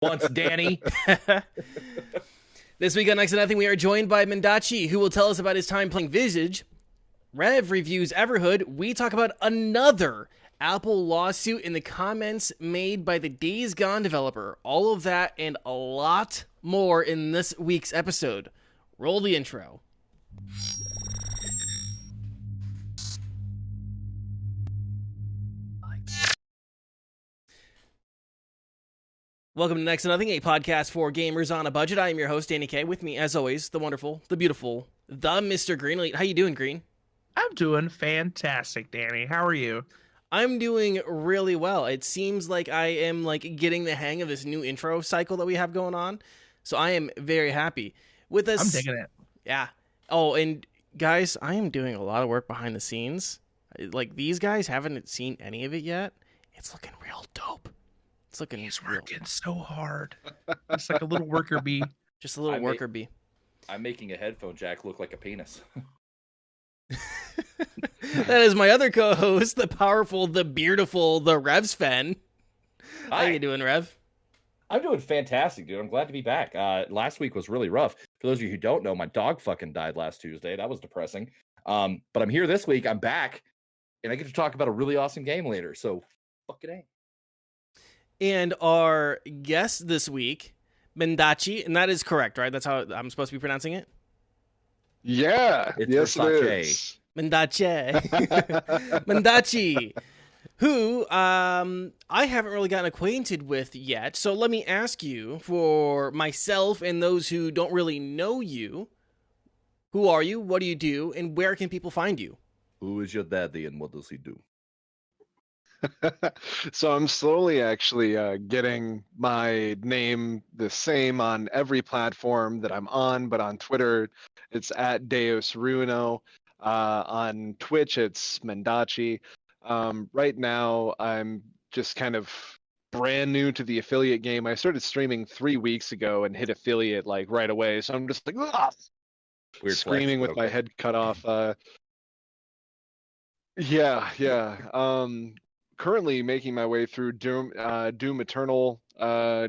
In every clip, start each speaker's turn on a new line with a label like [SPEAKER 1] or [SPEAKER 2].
[SPEAKER 1] once, Danie.
[SPEAKER 2] This week on Next to Nothing, we are joined by Mendacii, who will tell us about his time playing Visage. Rev reviews Everhood. We talk about another Apple lawsuit in the comments made by the Days Gone developer. All of that and a lot more in this week's episode. Roll the intro. Welcome to Next to Nothing, a podcast for gamers on a budget. I am your host, Danie K. With me, as always, the wonderful, the beautiful, the Mr. Greenleaf. How you doing, Green?
[SPEAKER 3] I'm doing fantastic, Danie. How are you?
[SPEAKER 2] I'm doing really well. It seems like I am getting the hang of this new intro cycle that we have going on. So I am very happy with this.
[SPEAKER 3] I'm digging it.
[SPEAKER 2] Yeah. Oh, and guys, I am doing a lot of work behind the scenes. Like, these guys haven't seen any of it yet. It's looking real dope. It's looking
[SPEAKER 3] He's
[SPEAKER 2] real.
[SPEAKER 3] working so hard. It's like a little worker bee.
[SPEAKER 2] Just a little worker bee.
[SPEAKER 1] I'm making a headphone jack look like a penis.
[SPEAKER 2] That is my other co-host, the powerful, the beautiful, the Rev Sven. How you doing, Rev?
[SPEAKER 1] I'm doing fantastic, dude. I'm glad to be back. Last week was really rough. For those of you who don't know, my dog fucking died last Tuesday. That was depressing. But I'm here this week. I'm back, and I get to talk about a really awesome game later. So, fucking A.
[SPEAKER 2] And our guest this week, Mendacii, and that is correct, right? That's how I'm supposed to be pronouncing it?
[SPEAKER 4] Yeah,
[SPEAKER 1] It's
[SPEAKER 4] yes it
[SPEAKER 1] Versace.
[SPEAKER 4] is.
[SPEAKER 2] Mendacii. Mendacii, who I haven't really gotten acquainted with yet. So let me ask you, for myself and those who don't really know you, who are you, what do you do, and where can people find you?
[SPEAKER 1] Who is your daddy and what does he do?
[SPEAKER 4] So I'm slowly actually getting my name the same on every platform that I'm on, but on Twitter it's at Deus Runo. On Twitch it's Mendacii. Right now I'm just kind of brand new to the affiliate game. I started streaming 3 weeks ago and hit affiliate like right away, so I'm just like
[SPEAKER 1] Weird
[SPEAKER 4] screaming
[SPEAKER 1] flex,
[SPEAKER 4] with my head cut off. Yeah. Currently making my way through Doom Eternal,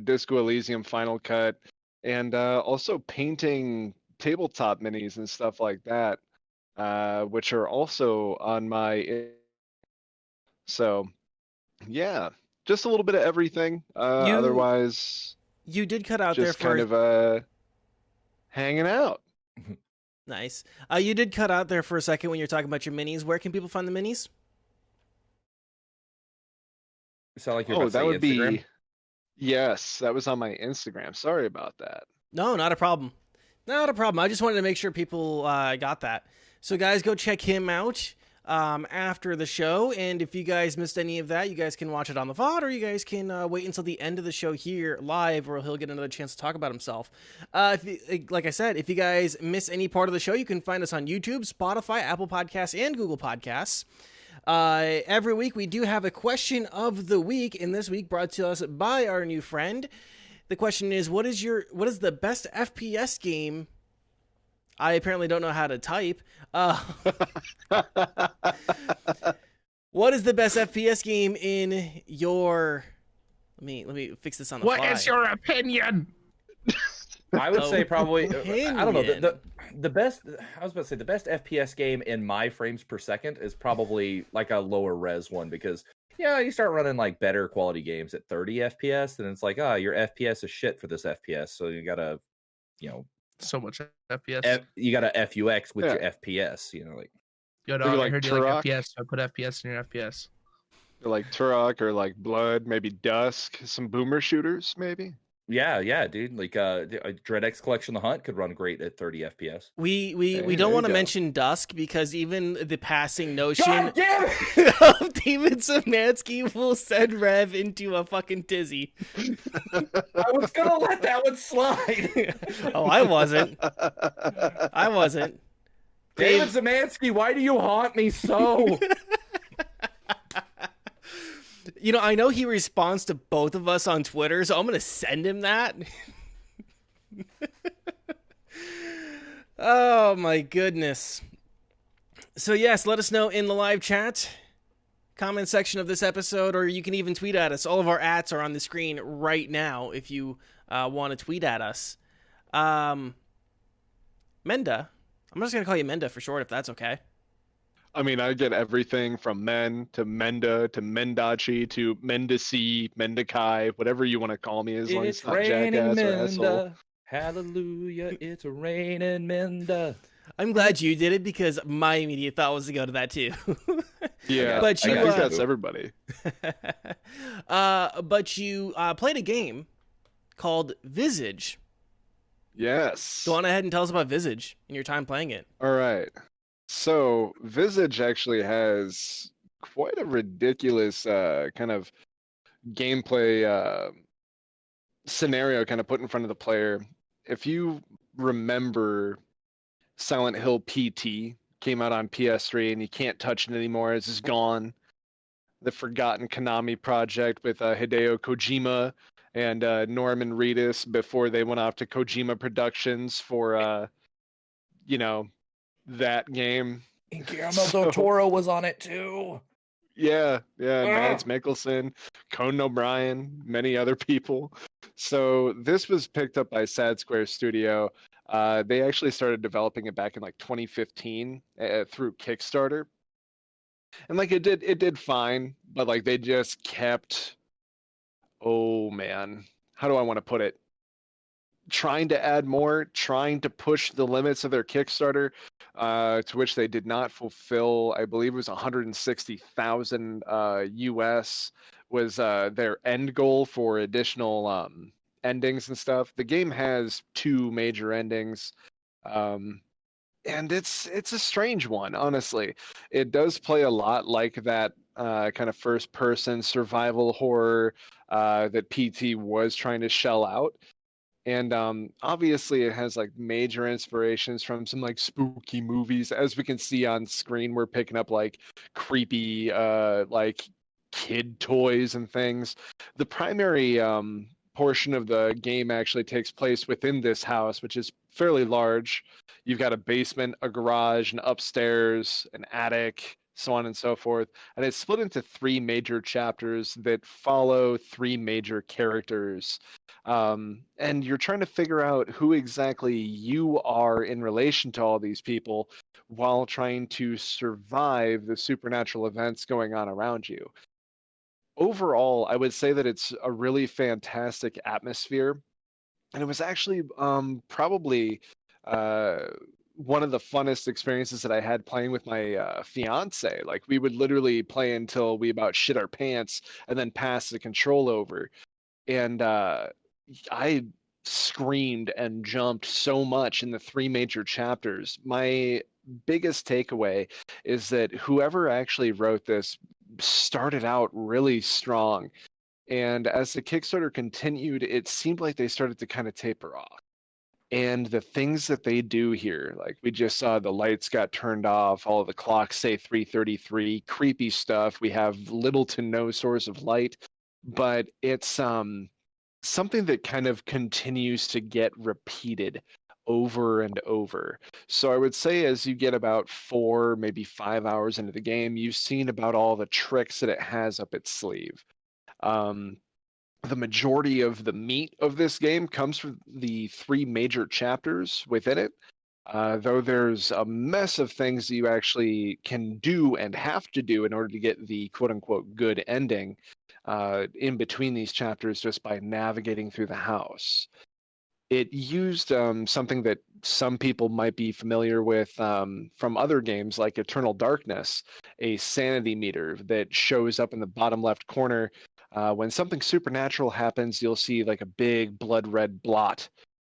[SPEAKER 4] Disco Elysium Final Cut, and also painting tabletop minis and stuff like that, which are also on my. So, yeah, just a little bit of everything. Otherwise,
[SPEAKER 2] You did cut out there
[SPEAKER 4] just
[SPEAKER 2] for...
[SPEAKER 4] kind of hanging out.
[SPEAKER 2] Nice. You did cut out there for a second when you're talking about your minis. Where can people find the minis?
[SPEAKER 1] Sound like you're about to
[SPEAKER 4] That
[SPEAKER 1] say
[SPEAKER 4] would
[SPEAKER 1] Instagram?
[SPEAKER 4] be. Yes, that was on my Instagram. Sorry about that.
[SPEAKER 2] No, not a problem. Not a problem. I just wanted to make sure people got that. So, guys, go check him out after the show. And if you guys missed any of that, you guys can watch it on the VOD, or you guys can wait until the end of the show here live, where he'll get another chance to talk about himself. Like I said, if you guys miss any part of the show, you can find us on YouTube, Spotify, Apple Podcasts, and Google Podcasts. Every week we do have a question of the week, and this week brought to us by our new friend. The question is, what is the best FPS game? I apparently don't know how to type. What is the best FPS game in your... Let me fix this on the fly.
[SPEAKER 3] What is your opinion?
[SPEAKER 1] I would say probably, I don't know,
[SPEAKER 2] Opinion.
[SPEAKER 1] the best, I was about to say, the best FPS game in my frames per second is probably like a lower res one, because, yeah, you start running like better quality games at 30 FPS, and it's like, your FPS is shit for this FPS, so you gotta,
[SPEAKER 3] So much FPS.
[SPEAKER 1] you gotta FUX with
[SPEAKER 4] Yeah.
[SPEAKER 1] your FPS, like.
[SPEAKER 3] Yo,
[SPEAKER 4] Maybe
[SPEAKER 3] dog, I
[SPEAKER 4] like
[SPEAKER 3] heard you like
[SPEAKER 4] Turok?
[SPEAKER 3] FPS, so I put FPS in your FPS.
[SPEAKER 4] Or like Turok or like Blood, maybe Dusk, some boomer shooters, maybe.
[SPEAKER 1] Yeah, dude. Like DreadX Collection The Hunt could run great at 30 FPS.
[SPEAKER 2] We
[SPEAKER 4] Hey,
[SPEAKER 2] don't
[SPEAKER 4] there
[SPEAKER 2] want to
[SPEAKER 4] you go.
[SPEAKER 2] mention Dusk, because even the passing notion
[SPEAKER 1] God damn it!
[SPEAKER 2] of David Szymanski will send Rev into a fucking tizzy.
[SPEAKER 1] I was gonna let that one slide.
[SPEAKER 2] Oh, I wasn't.
[SPEAKER 1] David Szymanski, why do you haunt me so?
[SPEAKER 2] I know he responds to both of us on Twitter, so I'm going to send him that. Oh, my goodness. So, yes, let us know in the live chat. comment section of this episode, or you can even tweet at us. All of our ats are on the screen right now if you want to tweet at us. Menda, I'm just going to call you Menda for short, if that's okay.
[SPEAKER 4] I mean, I get everything from men to Menda to Mendacii to Mendacii, Mendacii, whatever you want to call me, as long as it's not jackass or asshole.
[SPEAKER 1] Hallelujah, it's raining Menda.
[SPEAKER 2] I'm glad you did it because my immediate thought was to go to that too.
[SPEAKER 4] Yeah,
[SPEAKER 2] but
[SPEAKER 4] I
[SPEAKER 2] you,
[SPEAKER 4] think that's everybody.
[SPEAKER 2] but you played a game called Visage.
[SPEAKER 4] Yes.
[SPEAKER 2] Go on ahead and tell us about Visage and your time playing it.
[SPEAKER 4] All right. So Visage actually has quite a ridiculous kind of gameplay scenario kind of put in front of the player. If you remember, Silent Hill PT came out on PS3 and you can't touch it anymore. It's just gone. The Forgotten Konami project with Hideo Kojima and Norman Reedus before they went off to Kojima Productions for, that game.
[SPEAKER 1] And Guillermo del Toro was on it too.
[SPEAKER 4] Yeah, Mads Mikkelsen, Conan O'Brien, many other people. So this was picked up by Sad Square Studio. They actually started developing it back in like 2015 through Kickstarter. And like it did fine, but like they just kept, oh man, how do I want to put it? Trying to add more, trying to push the limits of their Kickstarter, to which they did not fulfill. I believe it was 160,000 US was their end goal for additional endings and stuff. The game has 2 major endings, and it's a strange one, honestly. It does play a lot like that kind of first-person survival horror that PT was trying to shell out. And obviously it has like major inspirations from some like spooky movies. As we can see on screen, we're picking up like creepy like kid toys and things. The primary portion of the game actually takes place within this house, which is fairly large. You've got a basement, a garage, an upstairs, an attic, so on and so forth. And it's split into 3 major chapters that follow 3 major characters. And you're trying to figure out who exactly you are in relation to all these people while trying to survive the supernatural events going on around you. Overall, I would say that it's a really fantastic atmosphere. And it was actually probably one of the funnest experiences that I had playing with my fiance. Like we would literally play until we about shit our pants and then pass the control over. And I screamed and jumped so much in the 3 major chapters. My biggest takeaway is that whoever actually wrote this started out really strong. And as the Kickstarter continued, it seemed like they started to kind of taper off. And the things that they do here, like we just saw the lights got turned off, all of the clocks say 3:33, creepy stuff. We have little to no source of light, but it's something that kind of continues to get repeated over and over. So I would say as you get about 4, maybe 5 hours into the game, you've seen about all the tricks that it has up its sleeve. The majority of the meat of this game comes from the 3 major chapters within it, though there's a mess of things that you actually can do and have to do in order to get the quote-unquote good ending in between these chapters just by navigating through the house. It used something that some people might be familiar with from other games like Eternal Darkness, a sanity meter that shows up in the bottom left corner. When something supernatural happens, you'll see like a big blood red blot.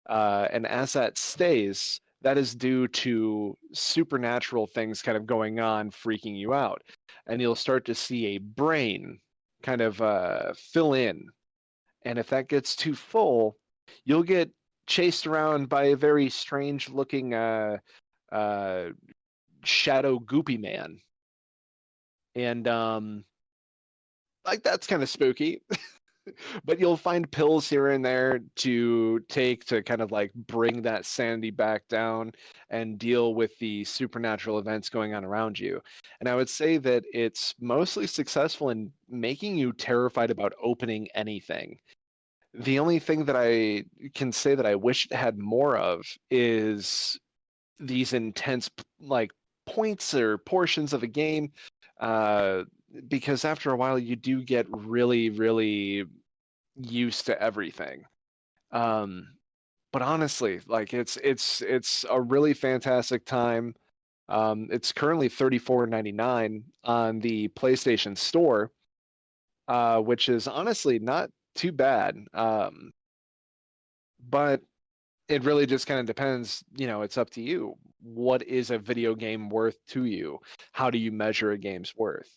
[SPEAKER 4] And as that stays, that is due to supernatural things kind of going on, freaking you out. And you'll start to see a brain kind of fill in. And if that gets too full, you'll get chased around by a very strange looking shadow goopy man. And like that's kind of spooky. But you'll find pills here and there to take to kind of like bring that sanity back down and deal with the supernatural events going on around you. And I would say that it's mostly successful in making you terrified about opening anything. The only thing that I can say that I wish it had more of is these intense like points or portions of a game, uh, because after a while you do get really, really used to everything. Um, but honestly, like it's a really fantastic time. It's currently $34.99 on the PlayStation Store, which is honestly not too bad. But it really just kind of depends, it's up to you. What is a video game worth to you? How do you measure a game's worth?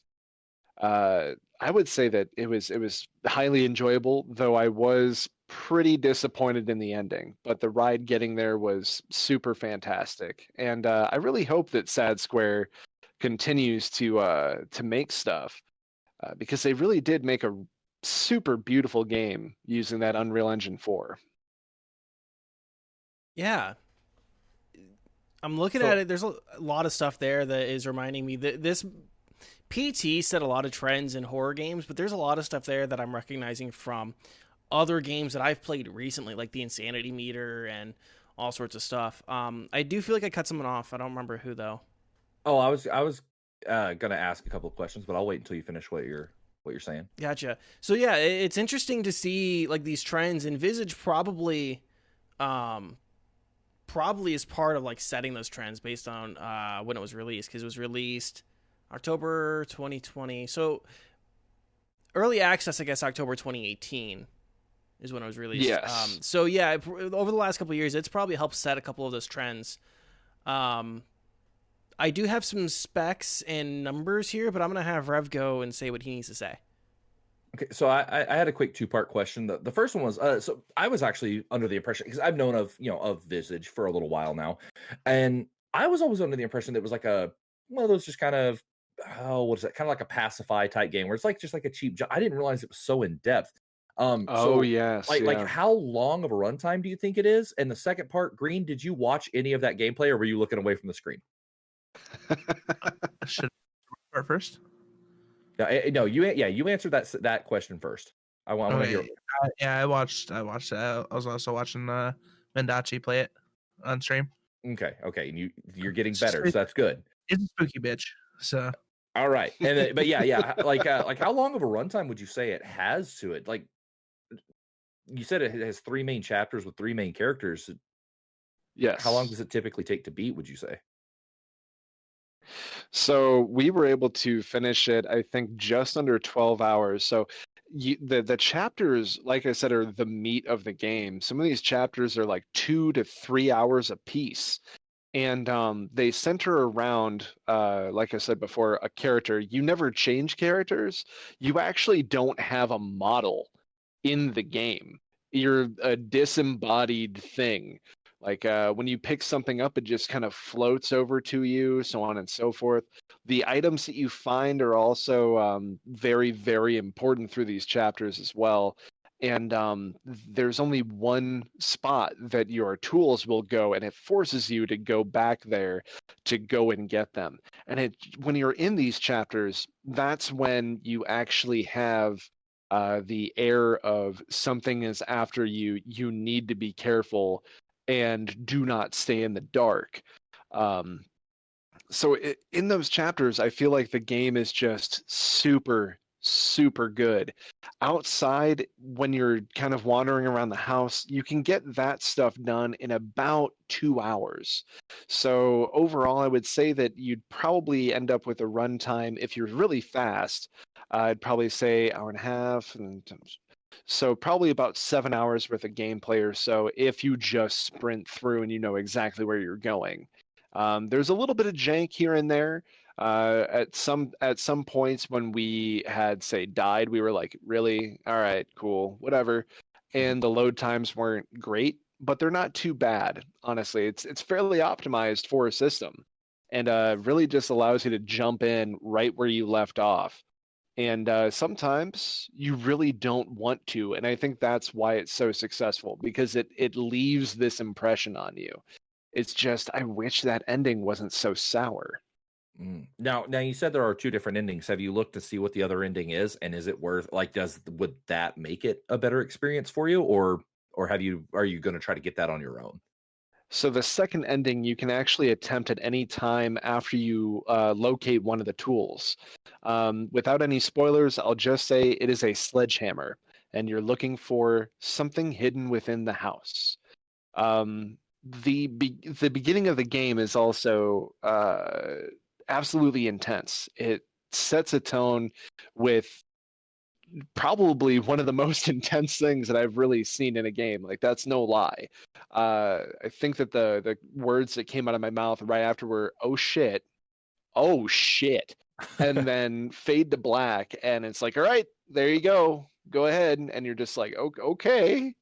[SPEAKER 4] I would say that it was highly enjoyable, though I was pretty disappointed in the ending. But the ride getting there was super fantastic, and I really hope that Sad Square continues to make stuff, because they really did make a super beautiful game using that Unreal Engine 4.
[SPEAKER 2] Yeah. I'm looking at it. There's a lot of stuff there that is reminding me that this PT set a lot of trends in horror games, but there's a lot of stuff there that I'm recognizing from other games that I've played recently, like the Insanity Meter and all sorts of stuff. I do feel like I cut someone off. I don't remember who though.
[SPEAKER 1] Oh, I was gonna ask a couple of questions, but I'll wait until you finish what you're saying.
[SPEAKER 2] Gotcha. So yeah, it's interesting to see like these trends, and Visage probably is part of like setting those trends based on when it was released, because it was released October 2020. So early access, I guess, October 2018 is when it was released.
[SPEAKER 4] Yes.
[SPEAKER 2] So yeah, over the last couple of years, it's probably helped set a couple of those trends. I do have some specs and numbers here, but I'm going to have Rev go and say what he needs to say.
[SPEAKER 1] Okay, so I had a quick two-part question. The first one was, so I was actually under the impression, because I've known of Visage for a little while now, and I was always under the impression that it was like one of those just kind of, what is that, kind of like a pacify type game where it's like just like a cheap I didn't realize it was so in depth. So
[SPEAKER 4] Yes,
[SPEAKER 1] like how long of a runtime do you think it is? And the second part, Green, did you watch any of that gameplay, or were you looking away from the screen?
[SPEAKER 3] Should I start first?
[SPEAKER 1] No, you answered that question first. I want to hear.
[SPEAKER 3] Yeah, I watched. I was also watching Mendacii play it on stream.
[SPEAKER 1] Okay, and you're getting better, so that's good.
[SPEAKER 3] It's a spooky bitch. So
[SPEAKER 1] all right, and then, but yeah, like how long of a runtime would you say it has to it? Like you said, it has 3 main chapters with 3 main characters.
[SPEAKER 4] Yes.
[SPEAKER 1] How long does it typically take to beat, would you say?
[SPEAKER 4] So we were able to finish it, I think, just under 12 hours. So the chapters, like I said, are the meat of the game. Some of these chapters are like 2 to 3 hours a piece. And they center around, like I said before, a character. You never change characters. You actually don't have a model in the game. You're a disembodied thing. Like when you pick something up, it just kind of floats over to you, so on and so forth. The items that you find are also very, very important through these chapters as well. And there's only one spot that your tools will go, and it forces you to go back there to go and get them. And when you're in these chapters, that's when you actually have the air of something is after you. You need to be careful and do not stay in the dark. So in those chapters, I feel like the game is just super, super good. Outside, when you're kind of wandering around the house, you can get that stuff done in about 2 hours. So overall, I would say that you'd probably end up with a runtime, if you're really fast, I'd probably say hour and a half, and so probably about 7 hours worth of gameplay or so if you just sprint through and you know exactly where you're going. There's a little bit of jank here and there. At some points when we had, say, died, we were like, really? All right, cool, whatever. And the load times weren't great, but they're not too bad, honestly. It's fairly optimized for a system, and really just allows you to jump in right where you left off. And sometimes you really don't want to, and I think that's why it's so successful, because it leaves this impression on you. It's just, I wish that ending wasn't so sour.
[SPEAKER 1] Now you said there are two different endings. Have you looked to see what the other ending is, and is it worth would that make it a better experience for you, or are you going to try to get that on your own?
[SPEAKER 4] So the second ending you can actually attempt at any time after you locate one of the tools. Without any spoilers, I'll just say it is a sledgehammer, and you're looking for something hidden within the house. The beginning of the game is also absolutely intense. It sets a tone with probably one of the most intense things that I've really seen in a game. Like, that's no lie. I think that the words that came out of my mouth right after were "oh shit," and then fade to black, and it's like, all right, there you go ahead, and you're just like, okay,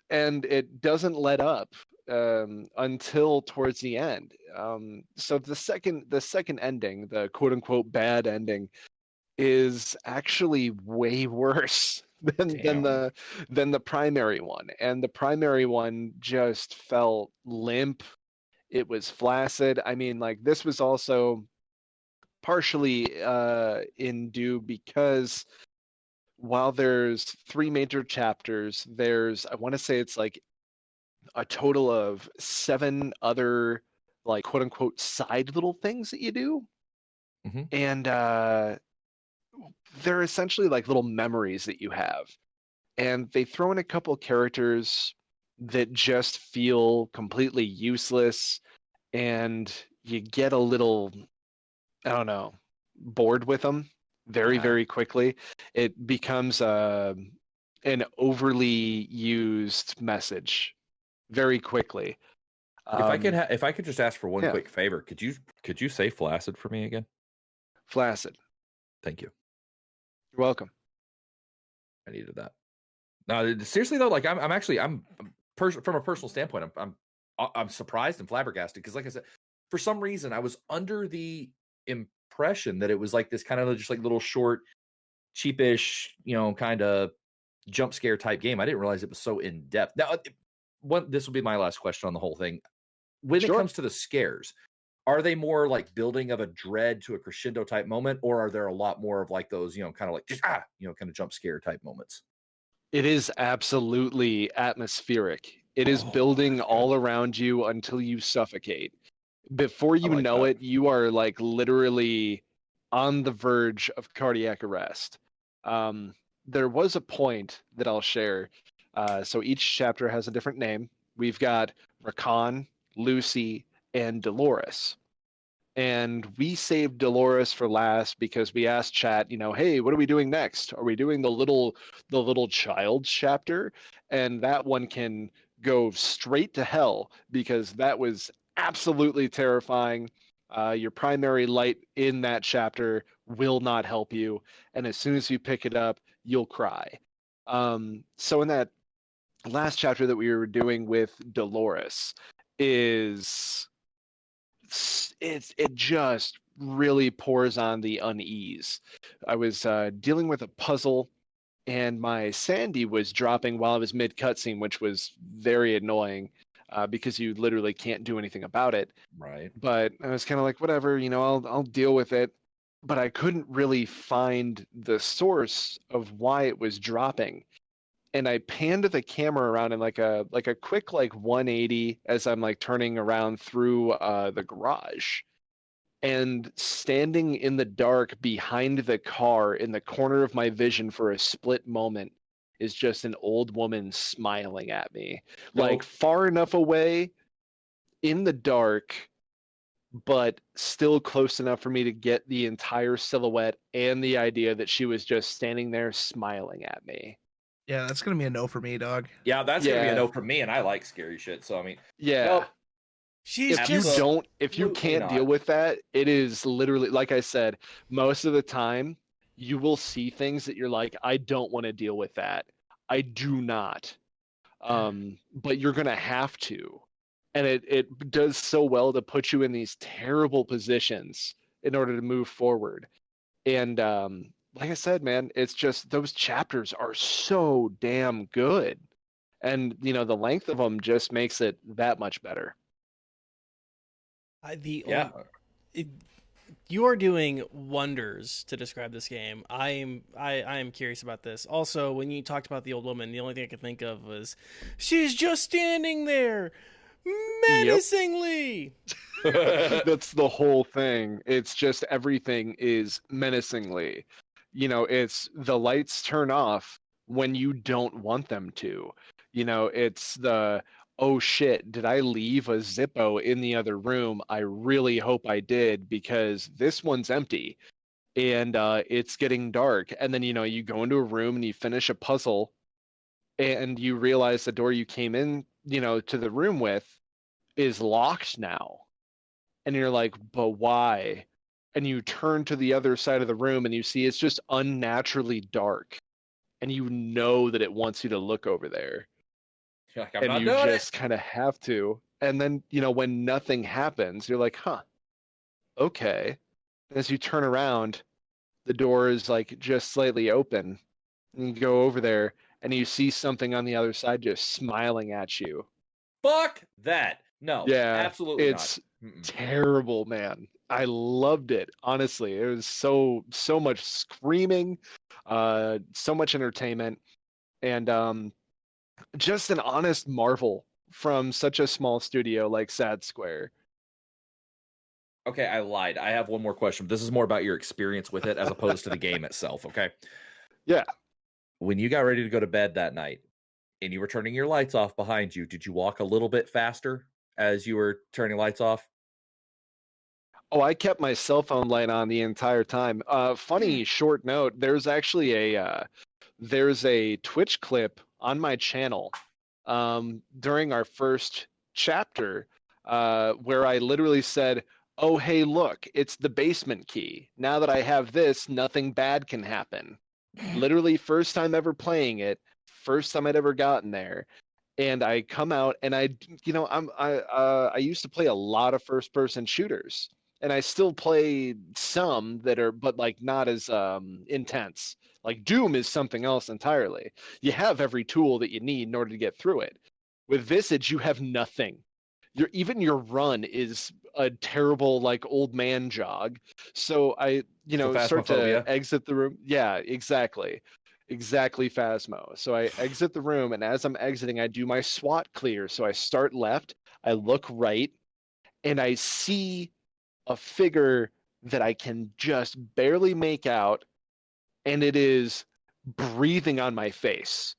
[SPEAKER 4] and it doesn't let up until towards the end. So the second ending, the quote unquote bad ending, is actually way worse than the primary one. And the primary one just felt limp. It was flaccid. I mean, like, this was also partially in due because while there's 3 major chapters, there's, I want to say it's like a total of 7 other, like, quote unquote side little things that you do. And they're essentially like little memories that you have, and they throw in a couple characters that just feel completely useless, and you get a little, I don't know, bored with them very quickly. It becomes an overly used message very quickly.
[SPEAKER 1] If I could just ask for one quick favor, could you say flaccid for me again?
[SPEAKER 4] Flaccid.
[SPEAKER 1] Thank you.
[SPEAKER 4] You're welcome.
[SPEAKER 1] I needed that. No, seriously though, like I'm from a personal standpoint, I'm surprised and flabbergasted because, like I said, for some reason I was under the impression that it was like this kind of just like little short, cheapish, kind of jump scare type game. I didn't realize it was so in depth. Now, this will be my last question on the whole thing. When it comes to the scares, are they more like building of a dread to a crescendo type moment, or are there a lot more of like those, kind of like just kind of jump scare type moments?
[SPEAKER 4] It is absolutely atmospheric. It is building all around you until you suffocate. Before you know it, you are like literally on the verge of cardiac arrest. There was a point that I'll share. So each chapter has a different name. We've got Rakan, Lucy, and Dolores. And we saved Dolores for last because we asked chat, hey, what are we doing next? Are we doing the little child chapter? And that one can go straight to hell because that was absolutely terrifying. Your primary light in that chapter will not help you, and as soon as you pick it up, you'll cry. So in that last chapter that we were doing with Dolores, it just really pours on the unease. I was dealing with a puzzle, and my Sandy was dropping while I was mid cutscene, which was very annoying because you literally can't do anything about it.
[SPEAKER 1] Right.
[SPEAKER 4] But I was kind of like, whatever, I'll deal with it. But I couldn't really find the source of why it was dropping. And I panned the camera around in like a quick 180 as I'm like turning around through the garage. And standing in the dark behind the car in the corner of my vision for a split moment is just an old woman smiling at me. Like far enough away in the dark, but still close enough for me to get the entire silhouette and the idea that she was just standing there smiling at me.
[SPEAKER 3] Yeah, that's gonna be a no for me, dog.
[SPEAKER 1] Yeah, that's gonna be a no for me, and I like scary shit. So I mean,
[SPEAKER 4] if you can't deal with that, it is literally, like I said, most of the time you will see things that you're like, I don't want to deal with that. I do not. But you're gonna have to. And it does so well to put you in these terrible positions in order to move forward. And like I said, man, it's just those chapters are so damn good. And the length of them just makes it that much better.
[SPEAKER 1] Yeah.
[SPEAKER 2] You are doing wonders to describe this game. I am curious about this. Also, when you talked about the old woman, the only thing I could think of was she's just standing there menacingly.
[SPEAKER 4] That's the whole thing. It's just everything is menacingly. It's the lights turn off when you don't want them to. It's the, oh shit, did I leave a Zippo in the other room? I really hope I did, because this one's empty and it's getting dark. And then, you go into a room and you finish a puzzle and you realize the door you came in, to the room with is locked now. And you're like, but why? And you turn to the other side of the room and you see it's just unnaturally dark. And you know that it wants you to look over there.
[SPEAKER 1] You're like, I'm
[SPEAKER 4] And
[SPEAKER 1] not
[SPEAKER 4] you
[SPEAKER 1] doing
[SPEAKER 4] just kind of have to. And then, when nothing happens, you're like, huh, okay. And as you turn around, the door is like just slightly open. And you go over there and you see something on the other side just smiling at you.
[SPEAKER 1] Fuck that. No,
[SPEAKER 4] Yeah,
[SPEAKER 1] absolutely
[SPEAKER 4] it's
[SPEAKER 1] not. Mm-mm.
[SPEAKER 4] terrible, man. I loved it. Honestly, it was so much screaming, so much entertainment, and just an honest marvel from such a small studio like Sad Square.
[SPEAKER 1] Okay, I lied. I have one more question. This is more about your experience with it as opposed to the game itself, okay?
[SPEAKER 4] Yeah.
[SPEAKER 1] When you got ready to go to bed that night and you were turning your lights off behind you, did you walk a little bit faster as you were turning lights off?
[SPEAKER 4] Oh, I kept my cell phone light on the entire time. Funny short note, there's actually there's a Twitch clip on my channel during our first chapter where I literally said, oh, hey, look, it's the basement key. Now that I have this, nothing bad can happen. Literally first time ever playing it, first time I'd ever gotten there. And I come out and I used to play a lot of first person shooters. And I still play some that are, but like not as intense. Like Doom is something else entirely. You have every tool that you need in order to get through it. With Visage, you have nothing. Even your run is a terrible like old man jog. So I, start to
[SPEAKER 1] Phasmophobia.
[SPEAKER 4] exit the room. Yeah, exactly. Exactly, Phasmo. So I exit the room, and as I'm exiting, I do my SWAT clear. So I start left, I look right, and I see a figure that I can just barely make out, and it is breathing on my face.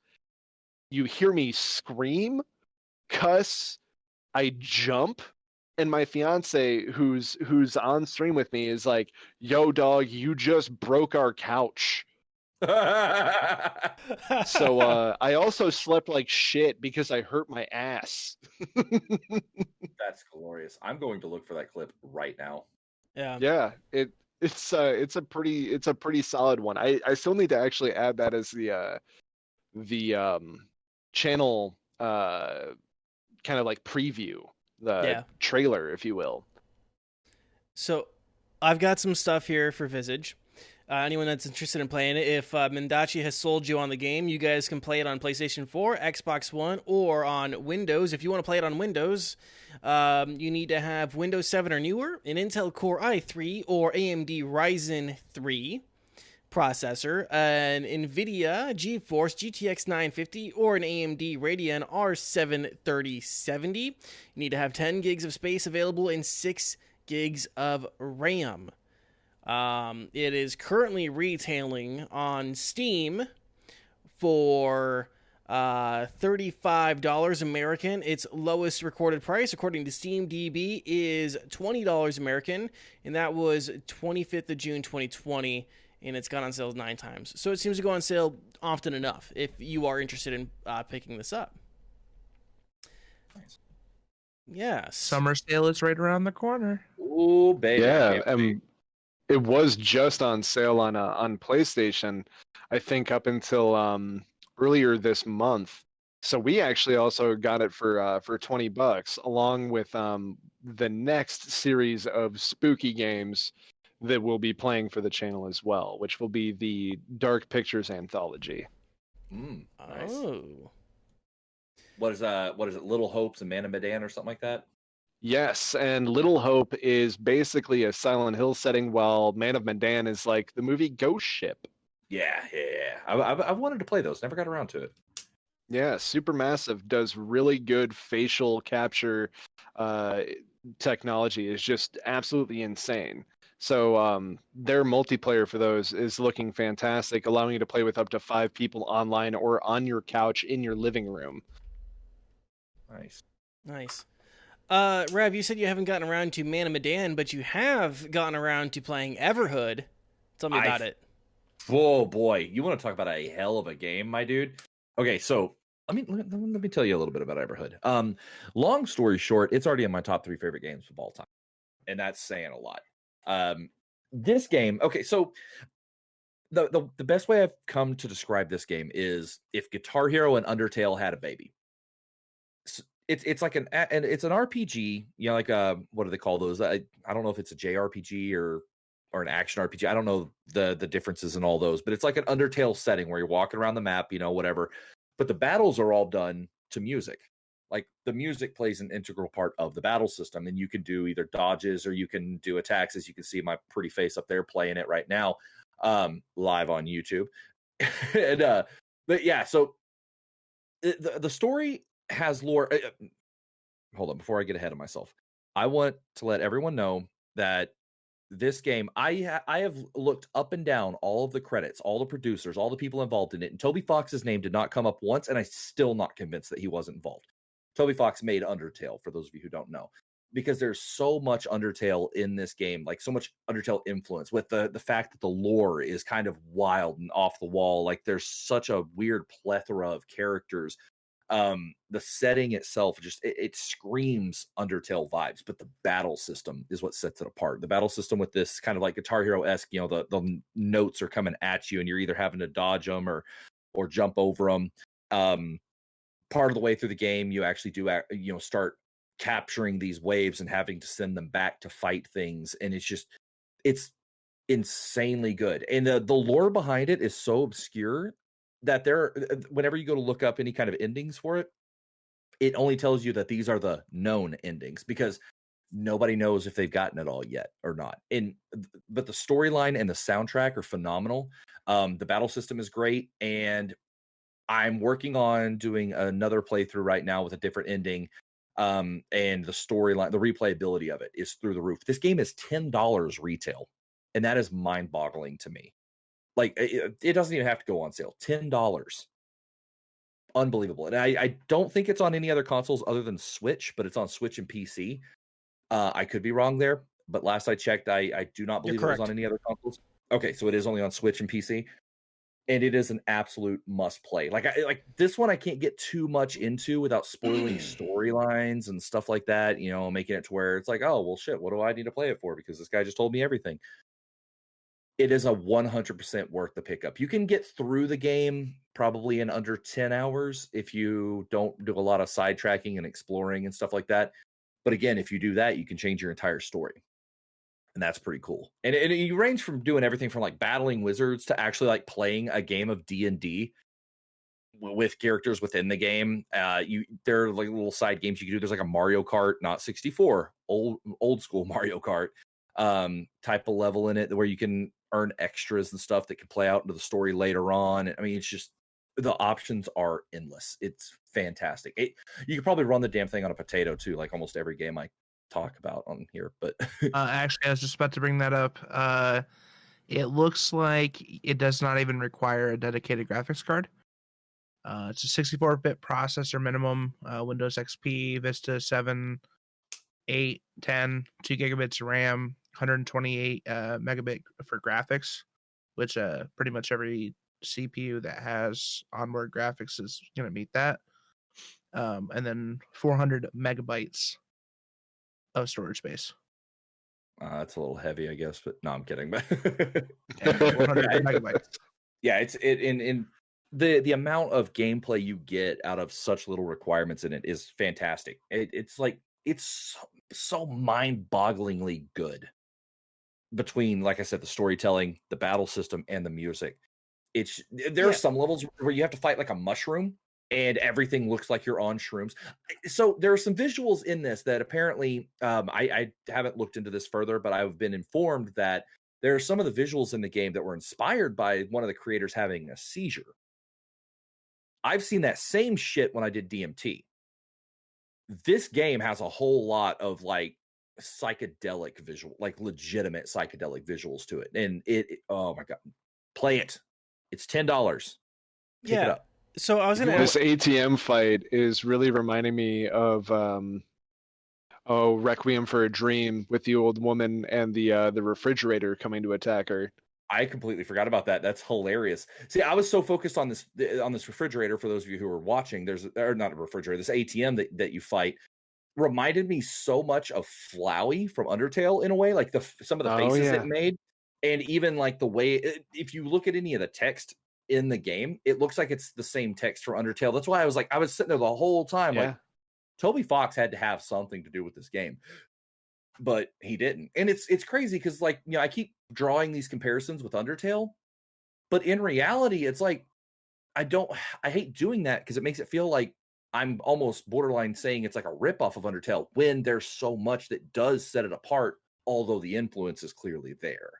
[SPEAKER 4] You hear me scream, cuss, I jump, and my fiance, who's on stream with me, is like, "Yo, dog, you just broke our couch." So I also slept like shit because I hurt my ass.
[SPEAKER 1] That's glorious. I'm going to look for that clip right now.
[SPEAKER 2] Yeah.
[SPEAKER 4] Yeah, it's a pretty solid one. I still need to actually add that as the channel kind of like preview, the trailer, if you will.
[SPEAKER 2] So I've got some stuff here for Visage. Anyone that's interested in playing it, if Mendacii has sold you on the game, you guys can play it on PlayStation 4, Xbox One, or on Windows. If you want to play it on Windows, you need to have Windows 7 or newer, an Intel Core i3 or AMD Ryzen 3 processor, an NVIDIA GeForce GTX 950, or an AMD Radeon R7 3070. You need to have 10 gigs of space available and 6 gigs of RAM. It is currently retailing on Steam for $35 American. Its lowest recorded price, according to SteamDB, is $20 American, and that was 25th of June 2020, and it's gone on sale 9 times. So it seems to go on sale often enough if you are interested in picking this up.
[SPEAKER 1] Nice.
[SPEAKER 2] Yes.
[SPEAKER 3] Summer sale is right around the corner.
[SPEAKER 1] Oh, baby.
[SPEAKER 4] Yeah, it was just on sale on PlayStation, I think, up until earlier this month. So we actually also got it for $20, along with the next series of spooky games that we'll be playing for the channel as well, which will be the Dark Pictures anthology.
[SPEAKER 1] Nice.
[SPEAKER 2] Oh.
[SPEAKER 1] What is it? Little Hopes and Man of Medan or something like that?
[SPEAKER 4] Yes, and Little Hope is basically a Silent Hill setting, while Man of Medan is like the movie Ghost Ship.
[SPEAKER 1] Yeah. I wanted to play those. Never got around to it.
[SPEAKER 4] Yeah, Supermassive does really good facial capture technology. Is just absolutely insane. So their multiplayer for those is looking fantastic, allowing you to play with up to 5 people online or on your couch in your living room.
[SPEAKER 2] Nice. Rav, you said you haven't gotten around to Man of Medan, but you have gotten around to playing Everhood. Tell me about it.
[SPEAKER 1] Oh boy, you want to talk about a hell of a game, my dude? Okay, so let me tell you a little bit about Everhood. Long story short, it's already in my top 3 favorite games of all time, and that's saying a lot. This game, okay, so the best way I've come to describe this game is if Guitar Hero and Undertale had a baby. It's like an RPG, you know, like what do they call those? I don't know if it's a JRPG or an action RPG. I don't know the differences in all those, but it's like an Undertale setting where you're walking around the map, you know, whatever. But the battles are all done to music. Like the music plays an integral part of the battle system, and you can do either dodges or you can do attacks. As you can see my pretty face up there playing it right now, live on YouTube. And but yeah, so the story has lore. Hold on, before I get ahead of myself, I want to let everyone know that this game, I have looked up and down all of the credits, all the producers, all the people involved in it, and Toby Fox's name did not come up once, and I'm still not convinced that he wasn't involved. Toby Fox made Undertale, for those of you who don't know, because there's so much Undertale in this game, like so much Undertale influence, with the fact that the lore is kind of wild and off the wall. Like there's such a weird plethora of characters. The setting itself just it screams Undertale vibes, but the battle system is what sets it apart. The battle system with this kind of like Guitar Hero-esque, you know, the notes are coming at you and you're either having to dodge them or jump over them. Part of the way through the game, you actually do start capturing these waves and having to send them back to fight things, and it's insanely good. And the lore behind it is so obscure that whenever you go to look up any kind of endings for it, it only tells you that these are the known endings, because nobody knows if they've gotten it all yet or not. But the storyline and the soundtrack are phenomenal. The battle system is great, and I'm working on doing another playthrough right now with a different ending. And the storyline, the replayability of it is through the roof. This game is $10 retail, and that is mind-boggling to me. Like it doesn't even have to go on sale. $10. Unbelievable. And I don't think it's on any other consoles other than Switch, but it's on Switch and PC. I could be wrong there, but last I checked, I do not believe it was on any other consoles. Okay, so it is only on Switch and PC. And it is an absolute must play. Like this one I can't get too much into without spoiling storylines and stuff like that, you know, making it to where it's like, oh, well shit, what do I need to play it for? Because this guy just told me everything. It is a 100% worth the pickup. You can get through the game probably in under 10 hours if you don't do a lot of sidetracking and exploring and stuff like that. But again, if you do that, you can change your entire story. And that's pretty cool. And you range from doing everything from like battling wizards to actually like playing a game of D&D with characters within the game. There are like little side games you can do. There's like a Mario Kart, not 64, old school Mario Kart type of level in it where you can earn extras and stuff that can play out into the story later on. I mean, it's just, the options are endless. It's fantastic. You could probably run the damn thing on a potato too, like almost every game I talk about on here. But
[SPEAKER 3] actually, I was just about to bring that up. It looks like it does not even require a dedicated graphics card. It's a 64-bit processor minimum, Windows XP, Vista 7, 8, 10, 2 gigabits of RAM, 128 megabit for graphics, which pretty much every CPU that has onboard graphics is going to meet that. And then 400 megabytes of storage space.
[SPEAKER 1] That's a little heavy, I guess, but no, I'm kidding.
[SPEAKER 3] 400 megabytes.
[SPEAKER 1] Yeah, in the amount of gameplay you get out of such little requirements in it is fantastic. It's so mind-bogglingly good. between, like I said, the storytelling, the battle system, and the music. There are
[SPEAKER 2] Yeah.
[SPEAKER 1] some levels where you have to fight like a mushroom and everything looks like you're on shrooms. So there are some visuals in this that apparently I haven't looked into this further, but I've been informed that there are some of the visuals in the game that were inspired by one of the creators having a seizure. I've seen that same shit when I did DMT. This game has a whole lot of like psychedelic visual, like legitimate psychedelic visuals to it. And oh my God, play it. It's $10. Pick it up.
[SPEAKER 2] So I was going to
[SPEAKER 4] This ATM fight is really reminding me of Requiem for a Dream with the old woman and the refrigerator coming to attack her.
[SPEAKER 1] I completely forgot about that. That's hilarious. See, I was so focused on this refrigerator. For those of you who are watching, or not a refrigerator, this ATM that you fight reminded me so much of Flowey from Undertale in a way, like some of the faces it made, and even like the way if you look at any of the text in the game, it looks like it's the same text from Undertale. That's why I was sitting there the whole time like Toby Fox had to have something to do with this game. But he didn't. And it's crazy because, like, you know, I keep drawing these comparisons with Undertale, but in reality, it's like I hate doing that because it makes it feel like I'm almost borderline saying it's like a ripoff of Undertale when there's so much that does set it apart, although the influence is clearly there.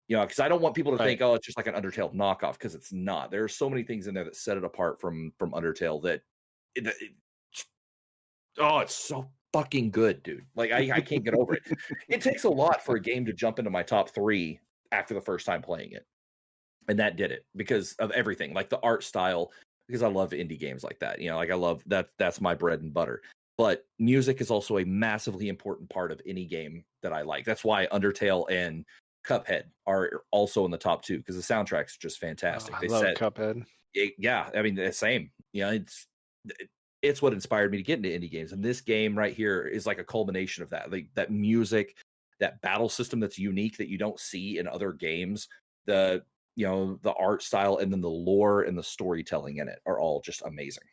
[SPEAKER 1] You know, because I don't want people to think, oh, it's just like an Undertale knockoff, because it's not. There are so many things in there that set it apart from Undertale that it's so fucking good, dude. Like I can't get over it. It takes a lot for a game to jump into my top 3 after the first time playing it. And that did it because of everything, like the art style, because I love indie games like that. You know, like I love that. That's my bread and butter. But music is also a massively important part of any game that I like. That's why Undertale and Cuphead are also in the top 2, because the soundtrack's just fantastic.
[SPEAKER 4] I love Cuphead.
[SPEAKER 1] Yeah, I mean, the same. You know, it's what inspired me to get into indie games. And this game right here is like a culmination of that. Like that music, that battle system that's unique that you don't see in other games, the art style, and then the lore and the storytelling in it are all just amazing.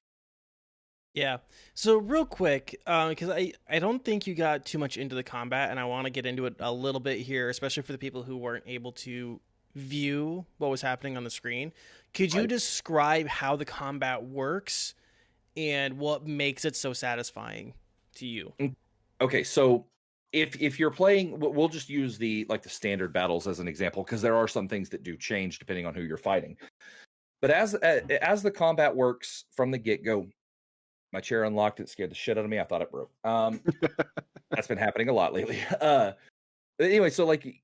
[SPEAKER 2] Yeah. So real quick, because I don't think you got too much into the combat, and I want to get into it a little bit here, especially for the people who weren't able to view what was happening on the screen. Could you describe how the combat works and what makes it so satisfying to you?
[SPEAKER 1] Okay, so if you're playing, we'll just use the standard battles as an example, because there are some things that do change depending on who you're fighting. But as the combat works from the get-go, my chair unlocked, it scared the shit out of me. I thought it broke. That's been happening a lot lately. But anyway, so like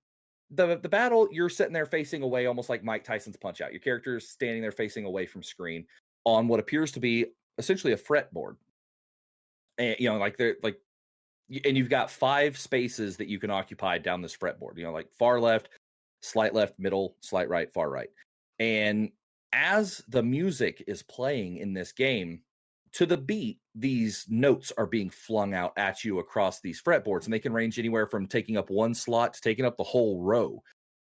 [SPEAKER 1] the battle, you're sitting there facing away, almost like Mike Tyson's Punch Out. Your character is standing there facing away from screen on what appears to be essentially a fretboard. And and you've got 5 spaces that you can occupy down this fretboard. You know, like far left, slight left, middle, slight right, far right. And as the music is playing in this game, to the beat, these notes are being flung out at you across these fretboards, and they can range anywhere from taking up 1 slot to taking up the whole row.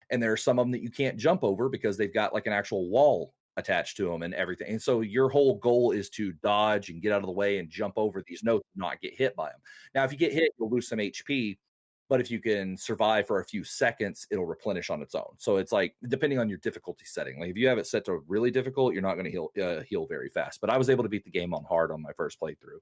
[SPEAKER 1] And there are some of them that you can't jump over because they've got like an actual wall attached to them and everything. And so your whole goal is to dodge and get out of the way and jump over these notes and not get hit by them. Now, if you get hit, you'll lose some HP, but if you can survive for a few seconds, it'll replenish on its own. So it's like, depending on your difficulty setting, like if you have it set to really difficult, you're not going to heal very fast. But I was able to beat the game on hard on my first playthrough.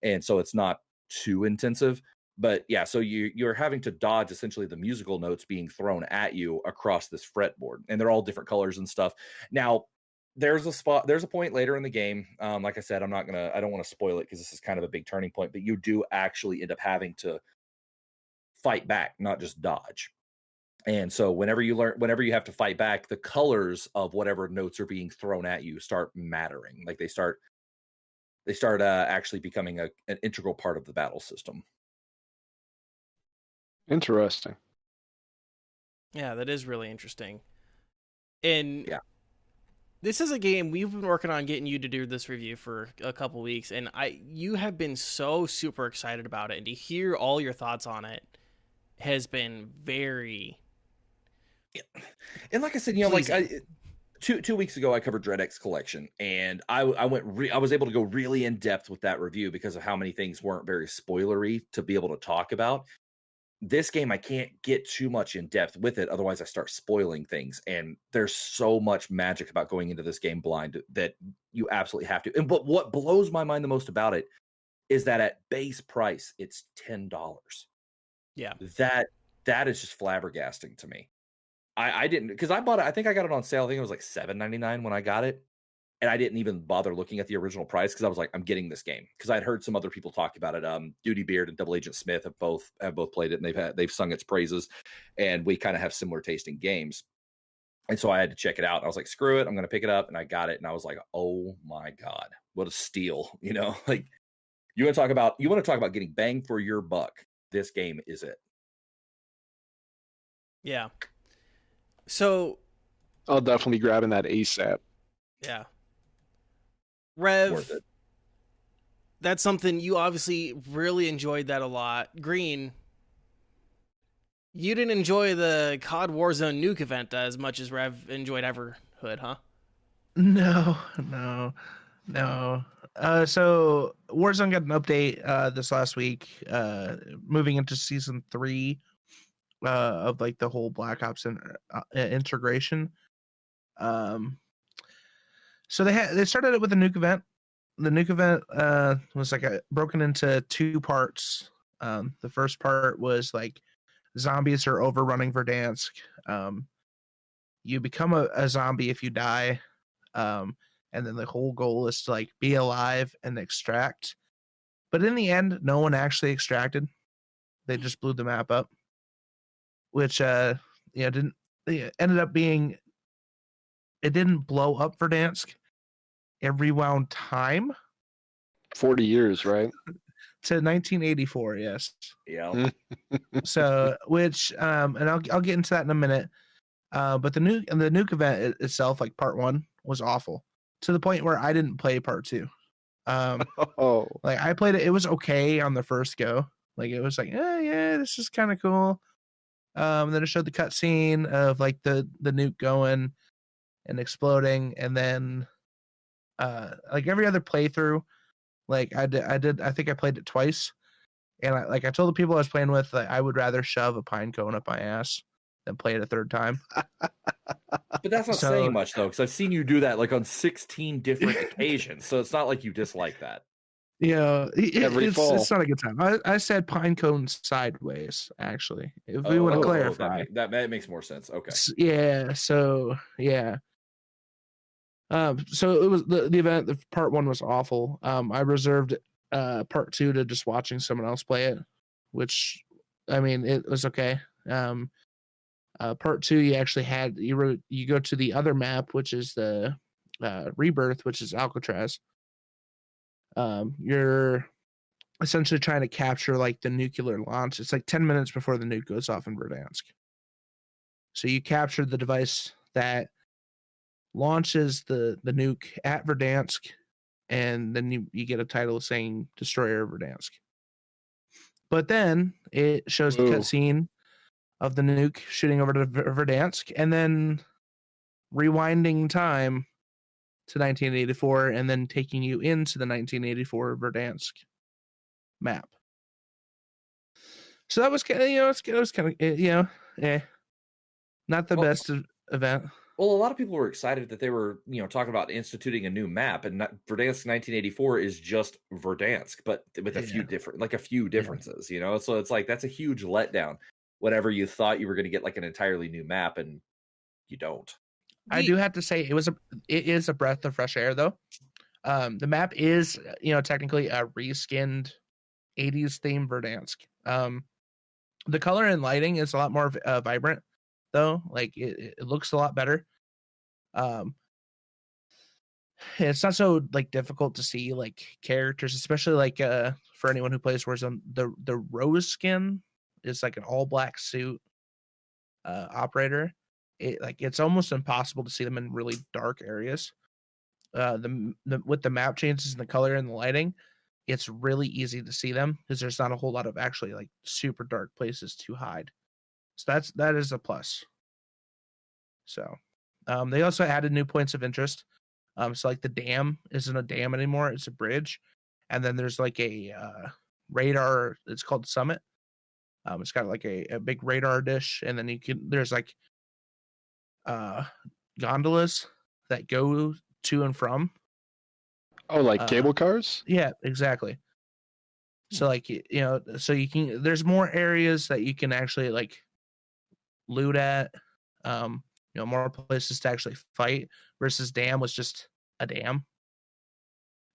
[SPEAKER 1] And so it's not too intensive. But yeah, so you're having to dodge essentially the musical notes being thrown at you across this fretboard, and they're all different colors and stuff. Now, there's a point later in the game. Like I said, I don't want to spoil it because this is kind of a big turning point, but you do actually end up having to fight back, not just dodge. And so whenever you have to fight back, the colors of whatever notes are being thrown at you start mattering. Like they start actually becoming an integral part of the battle system.
[SPEAKER 4] Interesting.
[SPEAKER 2] Yeah, that is really interesting. And
[SPEAKER 1] yeah,
[SPEAKER 2] this is a game we've been working on getting you to do this review for a couple weeks, and you have been so super excited about it, and to hear all your thoughts on it has been very.
[SPEAKER 1] And like I said, you know, pleasing. Like two weeks ago, I covered Dread X Collection, and I was able to go really in depth with that review because of how many things weren't very spoilery to be able to talk about. this game, I can't get too much in depth with it. Otherwise, I start spoiling things. And there's so much magic about going into this game blind that you absolutely have to. But what blows my mind the most about it is that at base price, it's $10.
[SPEAKER 2] Yeah.
[SPEAKER 1] That is just flabbergasting to me. I didn't, because I bought it. I think I got it on sale. I think it was like $7.99 when I got it. And I didn't even bother looking at the original price because I was like, I'm getting this game. Because I'd heard some other people talk about it. Duty Beard and Double Agent Smith have both played it, and they've sung its praises. And we kind of have similar tasting games. And so I had to check it out. I was like, screw it, I'm going to pick it up. And I got it. And I was like, oh my God, what a steal. You know, like you want to talk about getting bang for your buck. This game is it.
[SPEAKER 2] Yeah. So
[SPEAKER 4] I'll definitely be grabbing that ASAP.
[SPEAKER 2] Yeah. Rev,
[SPEAKER 1] Worth it.
[SPEAKER 2] that's something you obviously really enjoyed that a lot. Green, you didn't enjoy the COD Warzone Nuke event as much as Rev enjoyed Everhood, huh?
[SPEAKER 3] No. So Warzone got an update this last week, moving into season 3 of like the whole Black Ops integration. So they started it with a nuke event. The nuke event was like broken into 2 parts. The first part was like zombies are overrunning Verdansk. You become a zombie if you die. And then the whole goal is to like be alive and extract. But in the end, no one actually extracted. They just blew the map up, which ended up being, it didn't blow up Verdansk. It rewound time
[SPEAKER 4] 40 years, right?
[SPEAKER 3] to 1984. Yes.
[SPEAKER 1] Yeah.
[SPEAKER 3] So, which and I'll get into that in a minute. But the nuke event itself, like part 1, was awful to the point where I didn't play part 2. Like I played it, it was okay on the first go. Like it was like, yeah, this is kind of cool. Then it showed the cutscene of like the nuke going and exploding, and then like every other playthrough, like I think I played it twice, and I told the people I was playing with that I would rather shove a pine cone up my ass than play it a third time.
[SPEAKER 1] But that's not saying much though, because I've seen you do that like on 16 different occasions. So it's not like you dislike that.
[SPEAKER 3] Yeah,
[SPEAKER 4] it's
[SPEAKER 3] not a good time. I said pine cone sideways, actually. If we want to clarify,
[SPEAKER 1] that makes more sense. Okay.
[SPEAKER 3] Yeah. So yeah. So it was the event. The part 1 was awful. I reserved part 2 to just watching someone else play it, which I mean it was okay. Part 2, you actually had you go to the other map, which is the Rebirth, which is Alcatraz. You're essentially trying to capture like the nuclear launch. It's like 10 minutes before the nuke goes off in Verdansk. So you capture the device that launches the nuke at Verdansk, and then you get a title saying Destroyer of Verdansk. But then it shows the cutscene of the nuke shooting over to Verdansk, and then rewinding time to 1984, and then taking you into the 1984 Verdansk map. So that was kind of, it was kind of, not the best event.
[SPEAKER 1] Well, a lot of people were excited that they were, talking about instituting a new map, and Verdansk 1984 is just Verdansk, but with a few differences, So it's like that's a huge letdown. Whenever you thought you were going to get like an entirely new map, and you don't.
[SPEAKER 3] I do have to say it is a breath of fresh air though. The map is, technically a reskinned 80s theme Verdansk. The color and lighting is a lot more vibrant though. Like it looks a lot better. It's not so like difficult to see like characters, especially like for anyone who plays Warzone. The rose skin is like an all black suit operator. It's almost impossible to see them in really dark areas. With the map changes and the color and the lighting, it's really easy to see them because there's not a whole lot of actually like super dark places to hide. So that is a plus. So they also added new points of interest. So like the dam isn't a dam anymore, it's a bridge. And then there's like a radar, it's called Summit. It's got like a big radar dish, and then there's like gondolas that go to and from.
[SPEAKER 4] Oh, like cable cars?
[SPEAKER 3] Yeah, exactly. So like so there's more areas that you can actually like loot at. More places to actually fight versus dam was just a dam,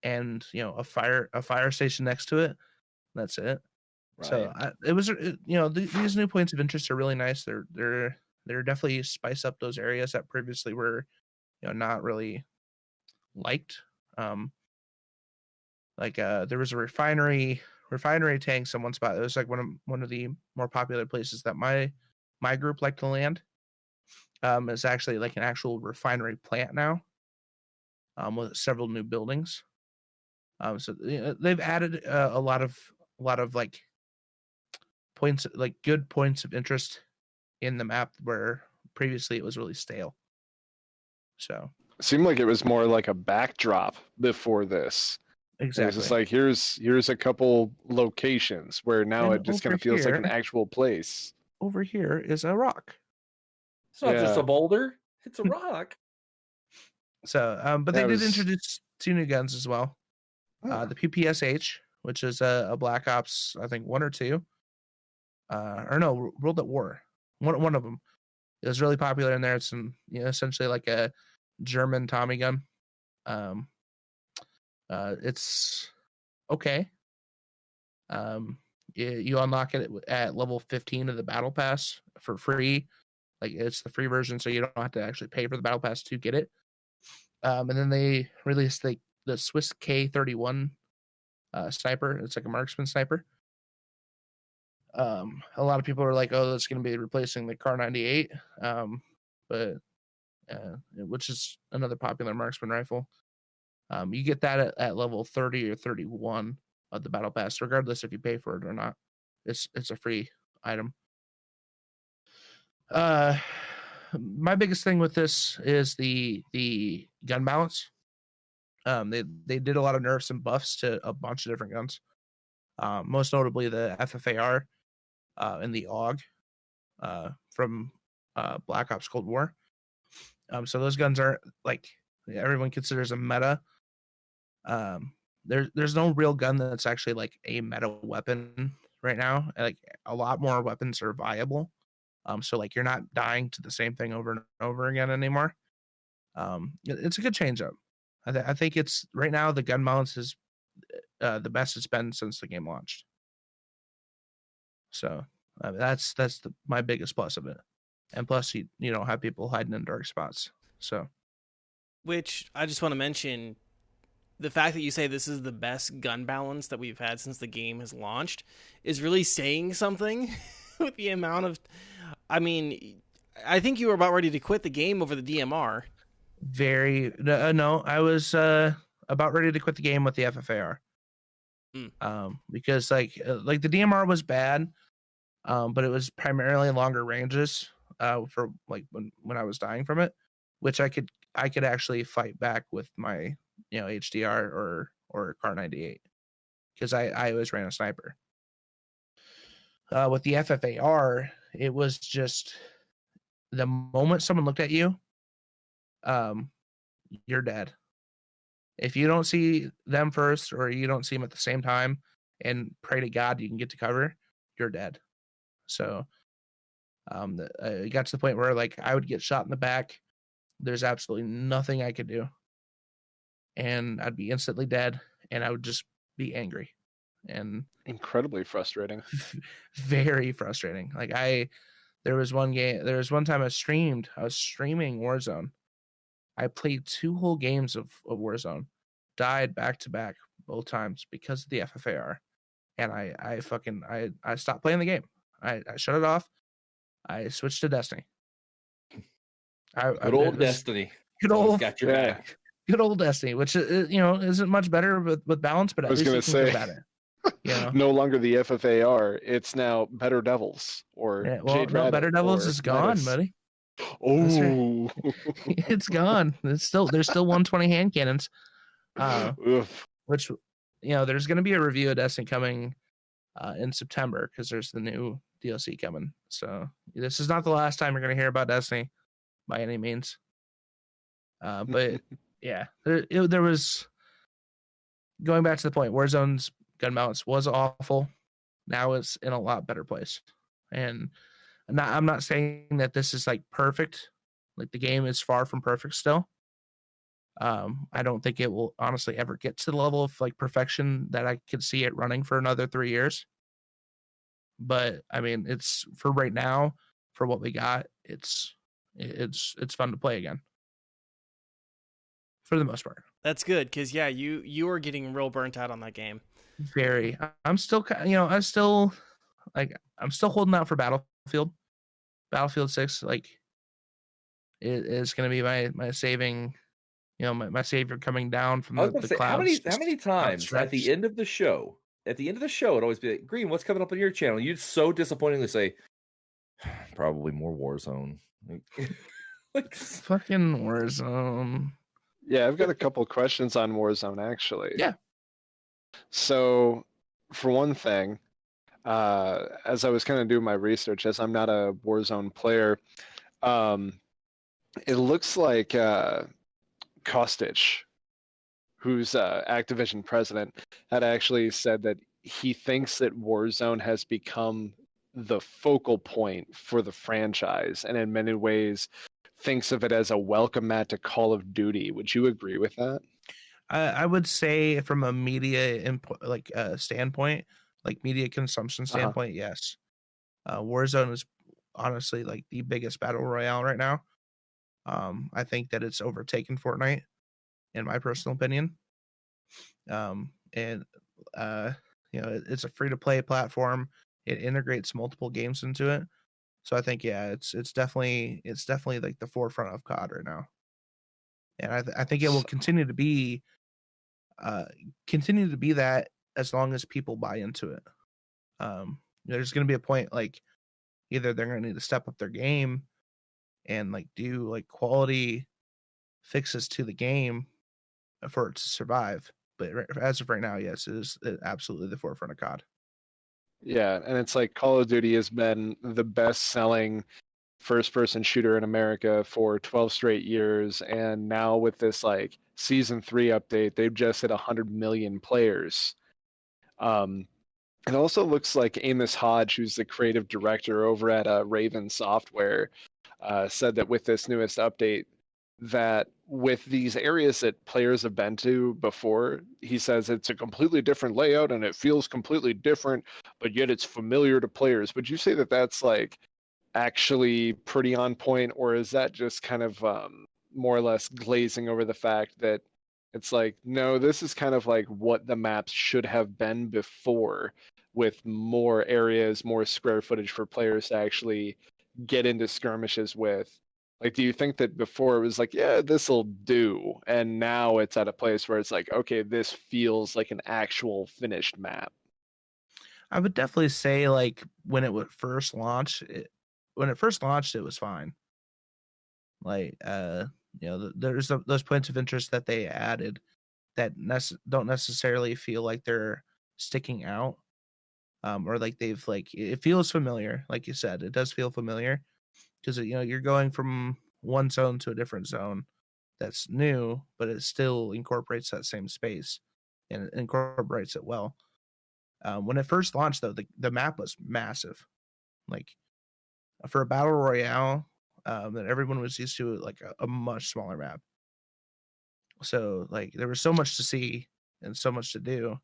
[SPEAKER 3] and a fire station next to it. That's it. Right. So these new points of interest are really nice. They're definitely spice up those areas that previously were not really liked. There was a refinery tank someone spot. It was like one of the more popular places that my group liked to land. It's actually like an actual refinery plant now, with several new buildings. So they've added a lot of like points, like good points of interest in the map where previously it was really stale. So
[SPEAKER 4] it seemed like it was more like a backdrop before this.
[SPEAKER 3] Exactly.
[SPEAKER 4] It's just like here's a couple locations where now it just kind of feels like an actual place.
[SPEAKER 3] Over here is a rock.
[SPEAKER 1] It's not just a boulder; it's a rock.
[SPEAKER 3] So, but they did introduce 2 new guns as well. The PPSH, which is a Black Ops, I think 1 or 2, or no, World at War. One of them. It was really popular in there. It's essentially like a German Tommy gun. It's okay. You unlock it at level 15 of the battle pass for free. Like it's the free version, so you don't have to actually pay for the battle pass to get it. And then they released the Swiss K31 sniper. It's like a marksman sniper. A lot of people are like, "Oh, that's going to be replacing the Kar 98," which is another popular marksman rifle. You get that at level 30 or 31 of the battle pass, regardless if you pay for it or not. It's a free item. My biggest thing with this is the gun balance. They did a lot of nerfs and buffs to a bunch of different guns. Most notably the FFAR and the AUG from Black Ops Cold War. So those guns are like everyone considers a meta. There's no real gun that's actually like a meta weapon right now. Like a lot more weapons are viable. So like you're not dying to the same thing over and over again anymore. It's a good change up. I think it's right now the gun balance is the best it's been since the game launched. So that's my biggest plus of it. And plus you don't have people hiding in dark spots. So,
[SPEAKER 2] which I just want to mention, the fact that you say this is the best gun balance that we've had since the game has launched is really saying something with the amount of, I mean, I think you were about ready to quit the game over the DMR.
[SPEAKER 3] No, I was about ready to quit the game with the FFAR. Because like the DMR was bad, but it was primarily longer ranges for like when I was dying from it, which I could actually fight back with my HDR or Kar 98 because I always ran a sniper. With the FFAR, it was just the moment someone looked at you, you're dead. If you don't see them first or you don't see them at the same time and pray to God you can get to cover, you're dead. So it got to the point where like I would get shot in the back. There's absolutely nothing I could do. And I'd be instantly dead and I would just be angry. And
[SPEAKER 4] incredibly frustrating.
[SPEAKER 3] Very frustrating. Like there was one time I was streaming Warzone. I played 2 whole games of Warzone, died back to back both times because of the FFAR, and I stopped playing the game. I shut it off. I switched to Destiny.
[SPEAKER 1] Good old Destiny.
[SPEAKER 3] Good old
[SPEAKER 1] got your back.
[SPEAKER 3] Good old Destiny, which isn't much better with balance, but at least you can feel about it.
[SPEAKER 4] No longer the FFAR. It's now Better Devils or Jade Rabbit.
[SPEAKER 3] Better Devils is gone, buddy.
[SPEAKER 4] Oh,
[SPEAKER 3] it's gone. There's still 120 hand cannons, which there's going to be a review of Destiny coming in September because there's the new DLC coming. So this is not the last time you're going to hear about Destiny by any means. But yeah, there was, going back to the point, Warzone's gun mounts was awful. Now it's in a lot better place. And I'm not saying that this is like perfect. Like the game is far from perfect still. I don't think it will honestly ever get to the level of like perfection that I could see it running for another 3 years. But I mean, it's for right now, for what we got, it's fun to play again. For the most part.
[SPEAKER 2] That's good, because yeah, you are getting real burnt out on that game.
[SPEAKER 3] Very. I'm still holding out for Battlefield. Battlefield 6, like, it is going to be my saving, my savior coming down from the clouds.
[SPEAKER 1] How many times at the end of the show, it'd always be like, Green, what's coming up on your channel? You'd so disappointingly say, probably more Warzone.
[SPEAKER 3] Like fucking Warzone.
[SPEAKER 4] Yeah, I've got a couple questions on Warzone, actually.
[SPEAKER 3] Yeah.
[SPEAKER 4] So, for one thing, as I was kind of doing my research, as I'm not a Warzone player, it looks like Kostic, who's Activision president, had actually said that he thinks that Warzone has become the focal point for the franchise, and in many ways thinks of it as a welcome mat to Call of Duty. Would you agree with that?
[SPEAKER 3] I would say from a media standpoint, like media consumption standpoint, yes. Warzone is honestly like the biggest battle royale right now. I think that it's overtaken Fortnite, in my personal opinion. It's a free to play platform. It integrates multiple games into it. So I think, yeah, it's definitely like the forefront of COD right now. And I think it will continue to be that as long as people buy into it. There's going to be a point, like, either they're going to need to step up their game and like do like quality fixes to the game for it to survive. But as of right now, yes, it is absolutely the forefront of COD.
[SPEAKER 4] Yeah, and it's like Call of Duty has been the best-selling first-person shooter in America for 12 straight years, and now with this like Season 3 update, they've just hit 100 million players. It also looks like Amos Hodge, who's the creative director over at Raven Software, said that with this newest update, that with these areas that players have been to before, he says it's a completely different layout and it feels completely different, but yet it's familiar to players. Would you say that that's like actually pretty on point, or is that just kind of more or less glazing over the fact that it's like, no, this is kind of like what the maps should have been before, with more areas, more square footage for players to actually get into skirmishes with? Like, do you think that before it was like, yeah, this'll do, and now it's at a place where it's like, okay, this feels like an actual finished map?
[SPEAKER 3] I would definitely say, like, when it would first launch, it was fine. Like, there's those points of interest that they added that don't necessarily feel like they're sticking out, or like they've like, it feels familiar. Like you said, it does feel familiar. Because you're going from one zone to a different zone that's new, but it still incorporates that same space and it incorporates it well. When it first launched, though, the map was massive. Like, for a battle royale, that everyone was used to, like a much smaller map. So like there was so much to see and so much to do,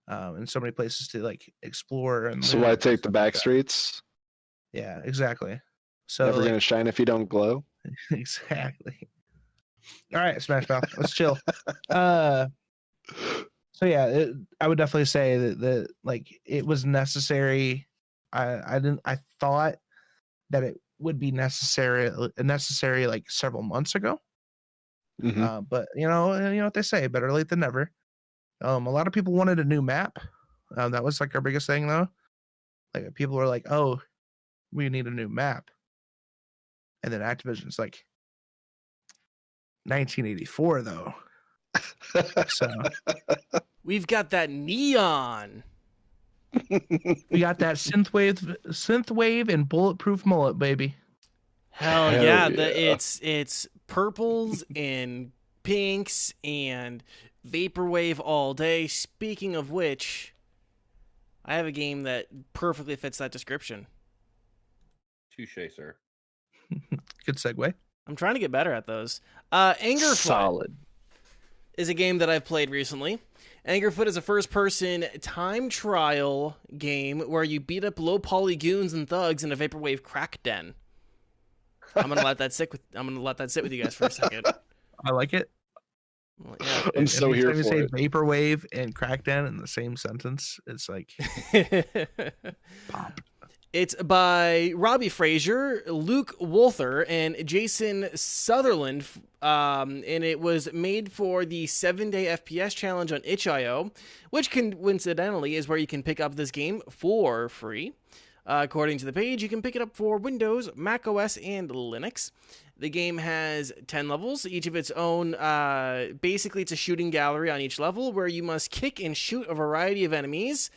[SPEAKER 3] and so many places to like explore. And
[SPEAKER 4] so why take the back streets?
[SPEAKER 3] Yeah, exactly. So
[SPEAKER 4] never gonna shine if you don't glow.
[SPEAKER 3] Exactly. All right, Smash Mouth, let's chill. So yeah, I would definitely say that like it was necessary. I thought that it would be necessary like several months ago.
[SPEAKER 4] Mm-hmm.
[SPEAKER 3] But you know what they say, better late than never. A lot of people wanted a new map. That was like our biggest thing, though. Like, people were like, "Oh, we need a new map." And then Activision's like, 1984, though. So
[SPEAKER 2] we've got that neon.
[SPEAKER 3] We got that synthwave and bulletproof mullet, baby.
[SPEAKER 2] Hell
[SPEAKER 4] Hell
[SPEAKER 2] yeah!
[SPEAKER 4] yeah.
[SPEAKER 2] It's purples and pinks and vaporwave all day. Speaking of which, I have a game that perfectly fits that description.
[SPEAKER 1] Touche, sir.
[SPEAKER 3] Good segue.
[SPEAKER 2] I'm trying to get better at those. Angerfoot
[SPEAKER 4] Solid.
[SPEAKER 2] is a game that I've played recently. Angerfoot is a first-person time trial game where you beat up low-poly goons and thugs in a vaporwave crack den. I'm gonna let that sit with you guys for a second.
[SPEAKER 3] I like it.
[SPEAKER 2] Well, yeah.
[SPEAKER 4] I'm so here
[SPEAKER 3] Anytime
[SPEAKER 4] for
[SPEAKER 3] you
[SPEAKER 4] it.
[SPEAKER 3] say vaporwave and crackdown in the same sentence, it's like pop.
[SPEAKER 2] It's by Robbie Frazier, Luke Wolther, and Jason Sutherland, and it was made for the 7-day FPS challenge on Itchio, which coincidentally is where you can pick up this game for free. According to the page, you can pick it up for Windows, Mac OS, and Linux. The game has 10 levels, each of its own. Basically, it's a shooting gallery on each level where you must kick and shoot a variety of enemies,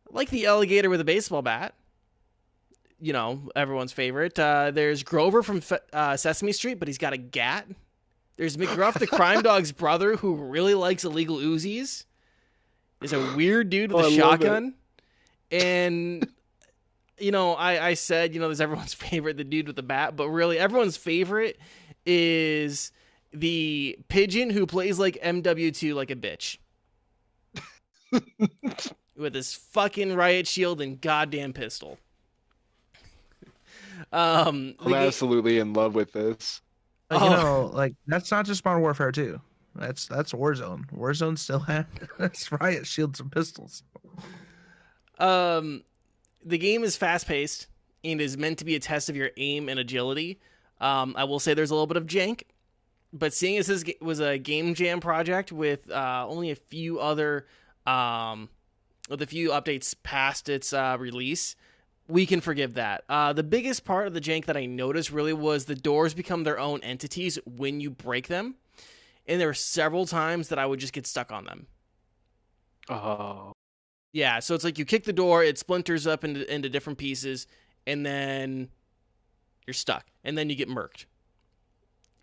[SPEAKER 2] like the alligator with a baseball bat. You know, everyone's favorite. There's Grover from Sesame Street, but he's got a gat. There's McGruff, the crime dog's brother, who really likes illegal Uzis. There's a weird dude with a shotgun. And, you know, I said, you know, there's everyone's favorite, the dude with the bat. But really, everyone's favorite is the pigeon who plays like MW2 like a bitch. With his fucking riot shield and goddamn pistol.
[SPEAKER 4] I'm absolutely in love with this.
[SPEAKER 3] But, you know, like that's not just Modern Warfare 2. That's Warzone. Warzone still has riot shields and pistols.
[SPEAKER 2] The game is fast paced and is meant to be a test of your aim and agility. I will say there's a little bit of jank, but seeing as this was a game jam project with only a few other with a few updates past its release, we can forgive that. The biggest part of the jank that I noticed really was the doors become their own entities when you break them. And there were several times that I would just get stuck on them.
[SPEAKER 4] Oh.
[SPEAKER 2] Yeah, so it's like you kick the door, it splinters up into different pieces, and then you're stuck. And then you get murked.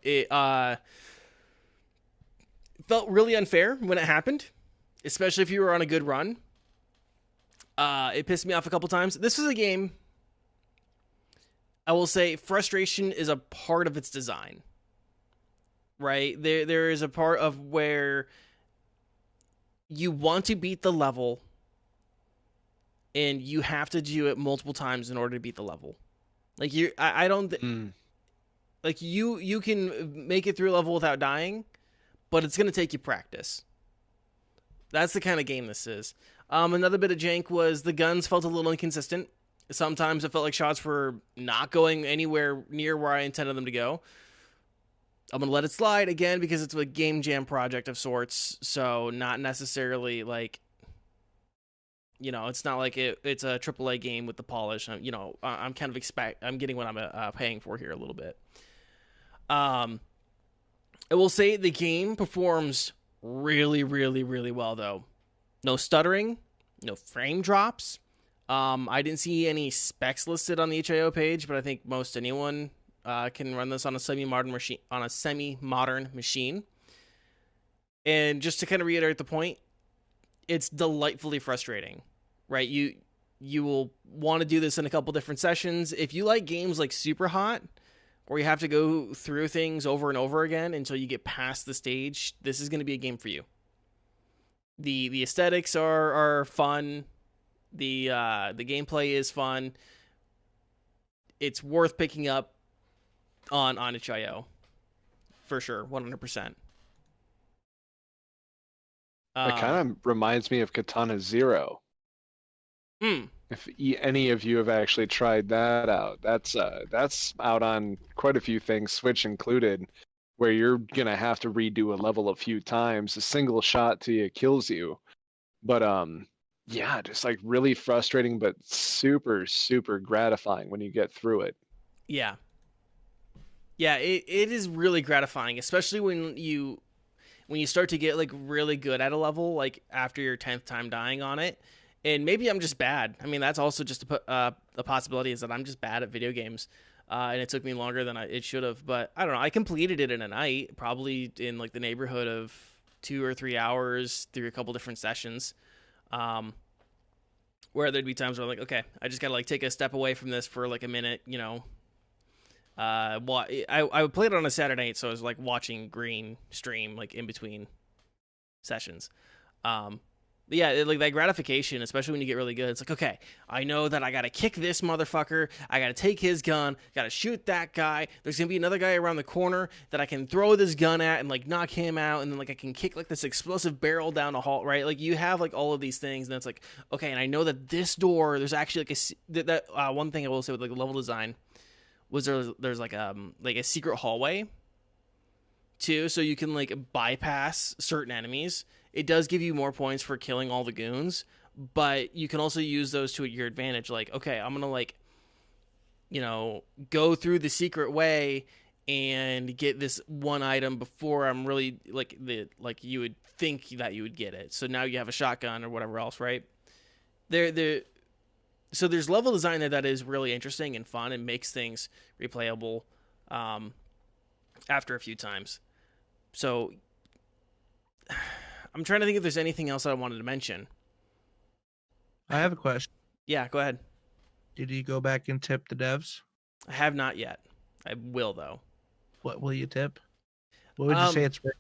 [SPEAKER 2] It felt really unfair when it happened, especially if you were on a good run. It pissed me off a couple times. This is a game, I will say, frustration is a part of its design. Right? There is a part of where you want to beat the level, and you have to do it multiple times in order to beat the level. Like I don't like you can make it through a level without dying, but it's going to take you practice. That's the kind of game this is. Another bit of jank was the guns felt a little inconsistent. Sometimes it felt like shots were not going anywhere near where I intended them to go. I'm going to let it slide again because it's a game jam project of sorts. So not necessarily like, you know, it's not like it's a AAA game with the polish. You know, I'm kind of I'm getting what I'm paying for here a little bit. I will say the game performs really, really, really well though. No stuttering, no frame drops. I didn't see any specs listed on the HIO page, but I think most anyone can run this on a semi-modern machine. And just to kind of reiterate the point, it's delightfully frustrating, right? You will want to do this in a couple different sessions. If you like games like Super Hot, where you have to go through things over and over again until you get past the stage, this is going to be a game for you. The aesthetics are fun. The gameplay is fun. It's worth picking up on itch.io for sure, 100%.
[SPEAKER 4] It kind of reminds me of Katana Zero. If any of you have actually tried that out, that's out on quite a few things, Switch included, where you're gonna have to redo a level a few times. A single shot to you kills you. But yeah, just like really frustrating, but super, super gratifying when you get through it.
[SPEAKER 2] Yeah. Yeah, it is really gratifying, especially when you start to get like really good at a level, like after your 10th time dying on it, And maybe I'm just bad. I mean, that's also just a possibility, is that I'm just bad at video games. And it took me longer than it should have. But I don't know. I completed it in a night, probably in like the neighborhood of 2 or 3 hours through a couple different sessions. Where there'd be times where I'm like, okay, I just gotta like take a step away from this for like a minute, you know. Well, I played it on a Saturday night, so I was like watching Green stream like in between sessions. But yeah, like that gratification, especially when you get really good. It's like, okay, I know that I gotta kick this motherfucker. I gotta take his gun. Gotta shoot that guy. There's gonna be another guy around the corner that I can throw this gun at and like knock him out, and then like I can kick like this explosive barrel down the hall, right? Like you have like all of these things, and it's like, okay, and I know that this door, there's actually like one thing I will say with like level design was there's like a secret hallway too, so you can like bypass certain enemies. It does give you more points for killing all the goons, but you can also use those to your advantage. Like, okay, I'm gonna like, you know, go through the secret way and get this one item before I'm really like you would think that you would get it. So now you have a shotgun or whatever else, right? So there's level design that is really interesting and fun and makes things replayable after a few times. So I'm trying to think if there's anything else I wanted to mention.
[SPEAKER 3] I have a question.
[SPEAKER 2] Yeah, go ahead.
[SPEAKER 3] Did you go back and tip the devs?
[SPEAKER 2] I have not yet. I will, though.
[SPEAKER 3] What will you tip? What would you say it's worth?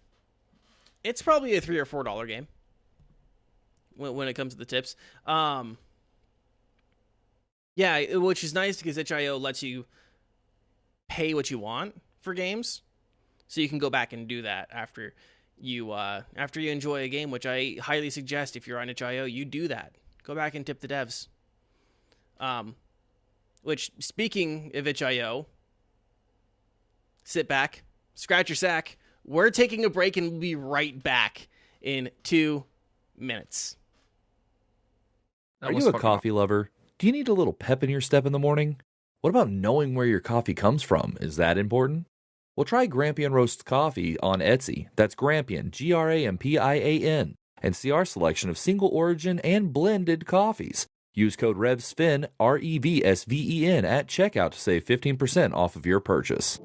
[SPEAKER 2] It's probably a $3 or $4 game when it comes to the tips. Yeah, which is nice because itch.io lets you pay what you want for games, so you can go back and do that after you enjoy a game, which I highly suggest. If you're on itch.io, you do that. Go back and tip the devs. Which, speaking of itch.io, sit back, scratch your sack. We're taking a break and we'll be right back in 2 minutes.
[SPEAKER 1] Are you a coffee lover? Do you need a little pep in your step in the morning? What about knowing where your coffee comes from? Is that important? Well, try Grampian Roast Coffee on Etsy. That's Grampian, Grampian, and see our selection of single origin and blended coffees. Use code REVSVEN, REVSVEN, at checkout to save 15% off of your purchase.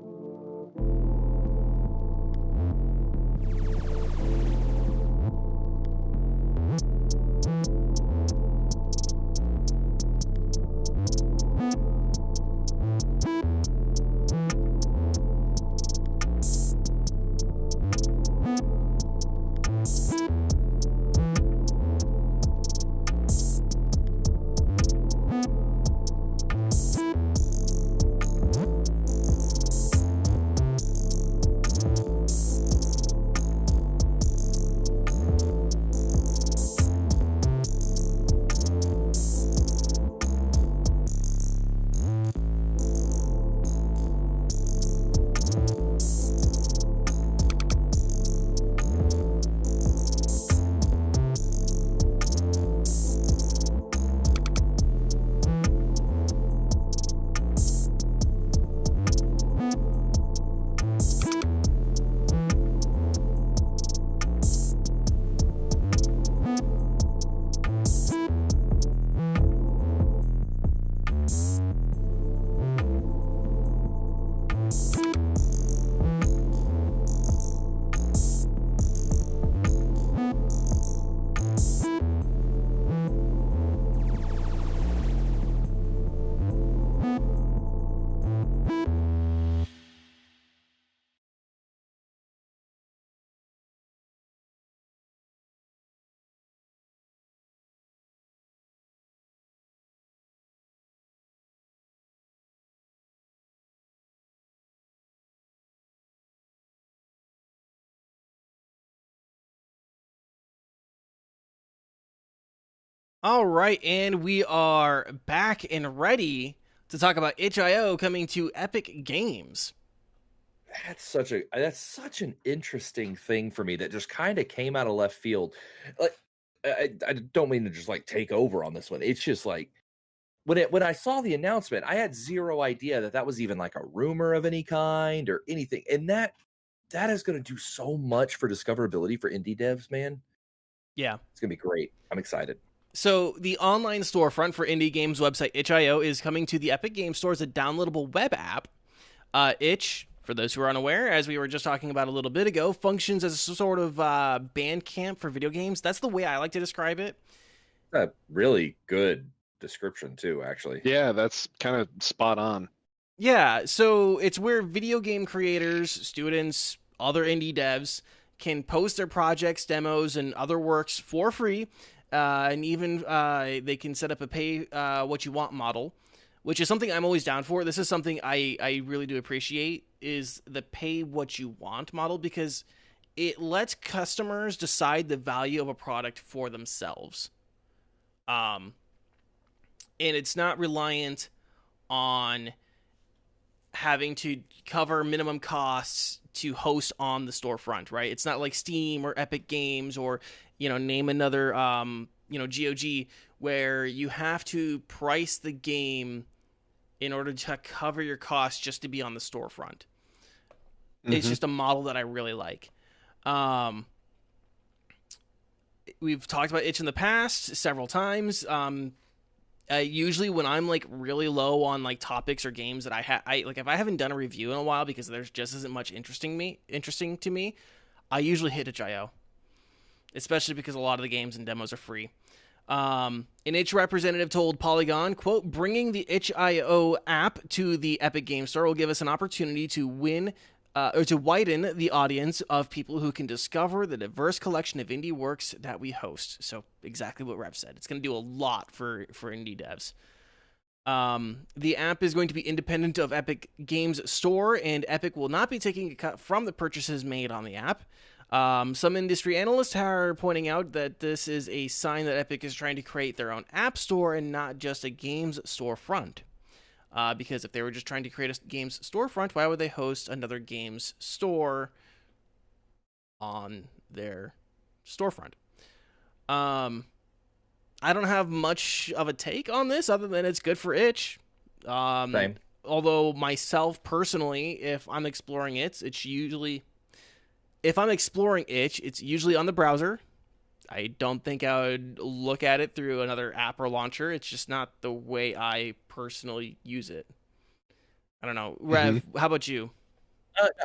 [SPEAKER 2] All right, and we are back and ready to talk about itch.io coming to Epic Games.
[SPEAKER 1] That's such an interesting thing for me that just kind of came out of left field. Like, I don't mean to just like take over on this one. It's just like when I saw the announcement, I had zero idea that was even like a rumor of any kind or anything. And that is going to do so much for discoverability for indie devs, man.
[SPEAKER 2] Yeah,
[SPEAKER 1] it's going to be great. I'm excited.
[SPEAKER 2] So the online storefront for indie games website Itch.io is coming to the Epic Game Store as a downloadable web app. Itch, for those who are unaware, as we were just talking about a little bit ago, functions as a sort of Bandcamp for video games. That's the way I like to describe it.
[SPEAKER 1] A really good description too, actually.
[SPEAKER 4] Yeah, that's kind of spot on.
[SPEAKER 2] Yeah, so it's where video game creators, students, other indie devs can post their projects, demos, and other works for free. And even they can set up a pay what you want model, which is something I'm always down for. This is something I really do appreciate, is the pay what you want model, because it lets customers decide the value of a product for themselves. And it's not reliant on having to cover minimum costs to host on the storefront, right? It's not like Steam or Epic Games or, name another, GOG, where you have to price the game in order to cover your costs just to be on the storefront. It's just a model that I really like. We've talked about Itch in the past several times. Usually when I'm like really low on like topics or games that I like, if I haven't done a review in a while because there's just isn't much interesting to me, I usually hit Itch.io, especially because a lot of the games and demos are free. An Itch representative told Polygon, quote, "Bringing the Itch.io app to the Epic Game Store will give us an opportunity to widen the audience of people who can discover the diverse collection of indie works that we host." So exactly what Rev said. It's going to do a lot for indie devs. The app is going to be independent of Epic Games Store, and Epic will not be taking a cut from the purchases made on the app. Some industry analysts are pointing out that this is a sign that Epic is trying to create their own app store and not just a games storefront. Because if they were just trying to create a games storefront, why would they host another games store on their storefront? I don't have much of a take on this other than it's good for Itch.
[SPEAKER 1] Same.
[SPEAKER 2] Although myself personally, if I'm exploring Itch, it's usually on the browser. I don't think I would look at it through another app or launcher. It's just not the way I personally use it. I don't know. Rev, how about you?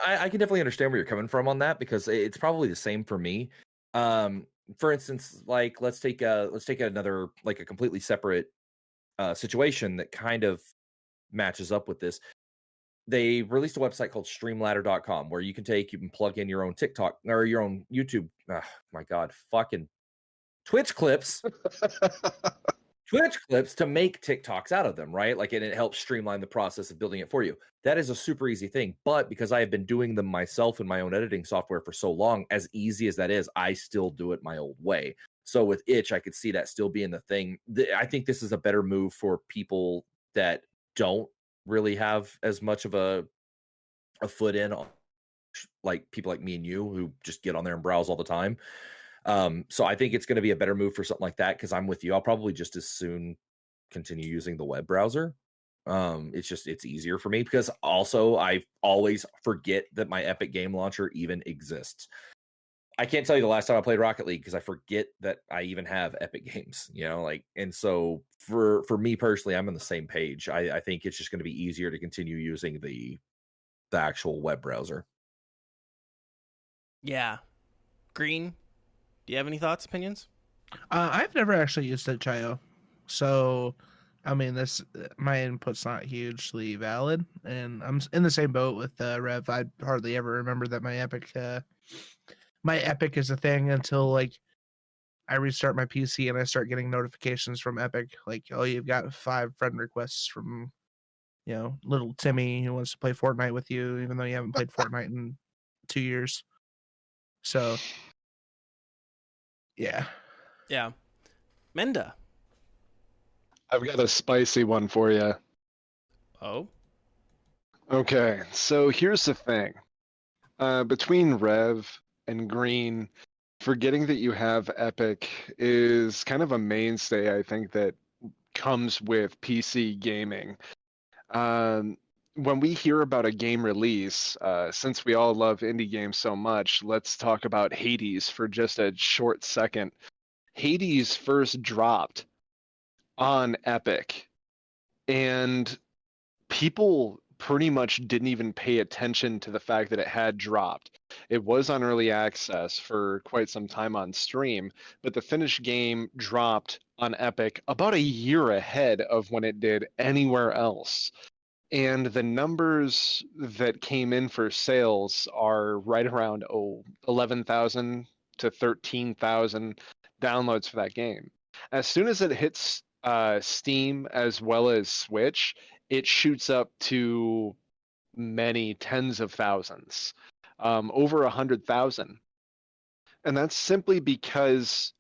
[SPEAKER 1] I can definitely understand where you're coming from on that, because it's probably the same for me. For instance, like let's take another, like a completely separate situation that kind of matches up with this. They released a website called streamladder.com where you can plug in your own TikTok or your own YouTube. Oh, my God, fucking Twitch clips to make TikToks out of them, right? Like, and it helps streamline the process of building it for you. That is a super easy thing. But because I have been doing them myself in my own editing software for so long, as easy as that is, I still do it my old way. So with Itch, I could see that still being the thing. I think this is a better move for people that don't really have as much of a foot in, like people like me and you who just get on there and browse all the time. So I think it's going to be a better move for something like that, because I'm with you. I'll probably just as soon continue using the web browser. It's easier for me, because also I always forget that my Epic Game Launcher even exists. I can't tell you the last time I played Rocket League because I forget that I even have Epic Games, and so for me personally, I'm on the same page. I think it's just going to be easier to continue using the actual web browser.
[SPEAKER 2] Yeah. Green, do you have any thoughts, opinions?
[SPEAKER 3] I've never actually used Itch.io, so I mean, my input's not hugely valid, and I'm in the same boat with Rev. I hardly ever remember that my Epic is a thing until like I restart my PC and I start getting notifications from Epic, like, oh, you've got 5 friend requests from, little Timmy who wants to play Fortnite with you, even though you haven't played Fortnite in 2 years. So, yeah.
[SPEAKER 2] Yeah. Menda.
[SPEAKER 4] I've got a spicy one for you.
[SPEAKER 2] Oh?
[SPEAKER 4] Okay, so here's the thing. Between Rev and Green, forgetting that you have Epic is kind of a mainstay, I think, that comes with PC gaming. When we hear about a game release, since we all love indie games so much, let's talk about Hades for just a short second. Hades first dropped on Epic, and people pretty much didn't even pay attention to the fact that it had dropped. It was on early access for quite some time on stream, but the finished game dropped on Epic about a year ahead of when it did anywhere else. And the numbers that came in for sales are right around 11,000 to 13,000 downloads for that game. As soon as it hits Steam as well as Switch, it shoots up to many tens of thousands, over 100,000. And that's simply because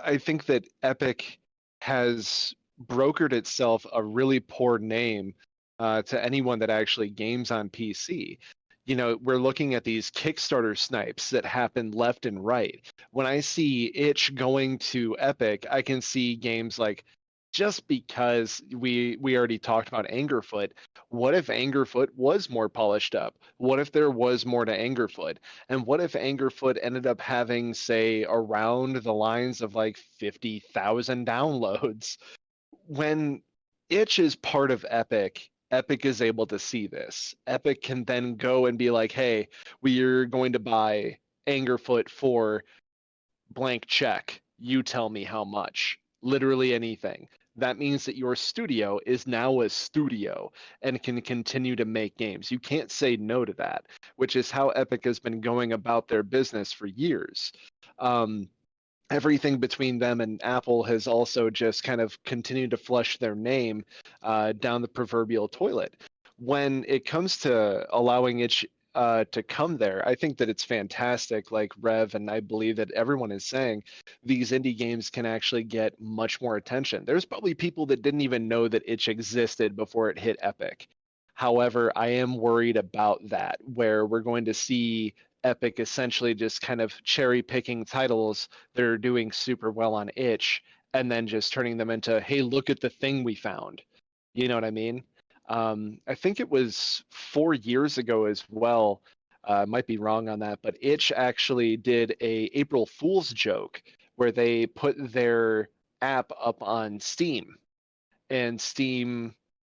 [SPEAKER 4] I think that Epic has brokered itself a really poor name to anyone that actually games on PC. You know, we're looking at these Kickstarter snipes that happen left and right. When I see Itch going to Epic, I can see games like, just because we already talked about Angerfoot, what if Angerfoot was more polished up? What if there was more to Angerfoot? And what if Angerfoot ended up having, say, around the lines of like 50,000 downloads? When Itch is part of Epic, Epic is able to see this. Epic can then go and be like, hey, we're going to buy Angerfoot for blank check. You tell me how much. Literally anything. That means that your studio is now a studio and can continue to make games. You can't say no to that, which is how Epic has been going about their business for years. Everything between them and Apple has also just kind of continued to flush their name down the proverbial toilet. When it comes to allowing it to come there, I think that it's fantastic. Like Rev and I believe that everyone is saying, these indie games can actually get much more attention. There's probably people that didn't even know that Itch existed before it hit Epic. However, I am worried about that, where we're going to see Epic essentially just kind of cherry picking titles that are doing super well on Itch and then just turning them into, hey, look at the thing we found. You know what I mean? I think it was 4 years ago as well. Might be wrong on that, but Itch actually did a April Fool's joke where they put their app up on Steam, and Steam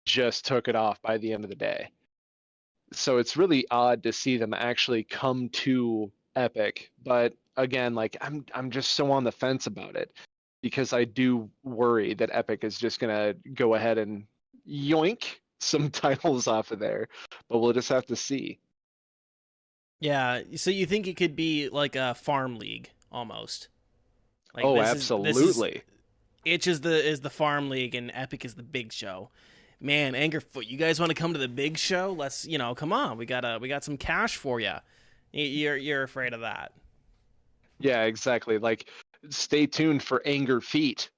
[SPEAKER 4] just took it off by the end of the day. So it's really odd to see them actually come to Epic, but again, like I'm just so on the fence about it because I do worry that Epic is just gonna go ahead and yoink some titles off of there, but we'll just have to see.
[SPEAKER 2] Yeah, so you think it could be like a farm league almost? Like
[SPEAKER 4] Oh,
[SPEAKER 2] this
[SPEAKER 4] absolutely.
[SPEAKER 2] Itch is the farm league and Epic is the big show. Man, Angerfoot, you guys want to come to the big show? Let's, come on. We got some cash for you. You're afraid of that.
[SPEAKER 4] Yeah, exactly. Like, stay tuned for Anger Feet.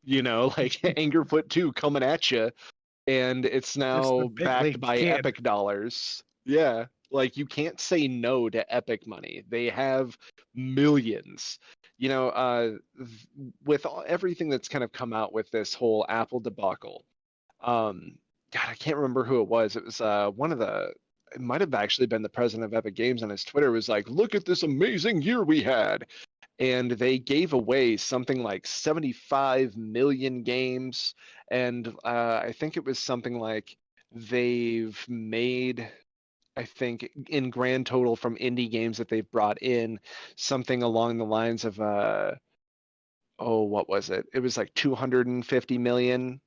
[SPEAKER 4] Like Angerfoot 2 coming at you, and it's now backed by Epic dollars. Yeah, like you can't say no to Epic money. They have millions. With everything that's kind of come out with this whole Apple debacle. God, I can't remember who it was. It was it might have actually been the president of Epic Games on his Twitter was like, look at this amazing year we had. And they gave away something like 75 million games. And I think it was something like they've made, I think, in grand total from indie games that they've brought in, something along the lines of, what was it? It was like 250 million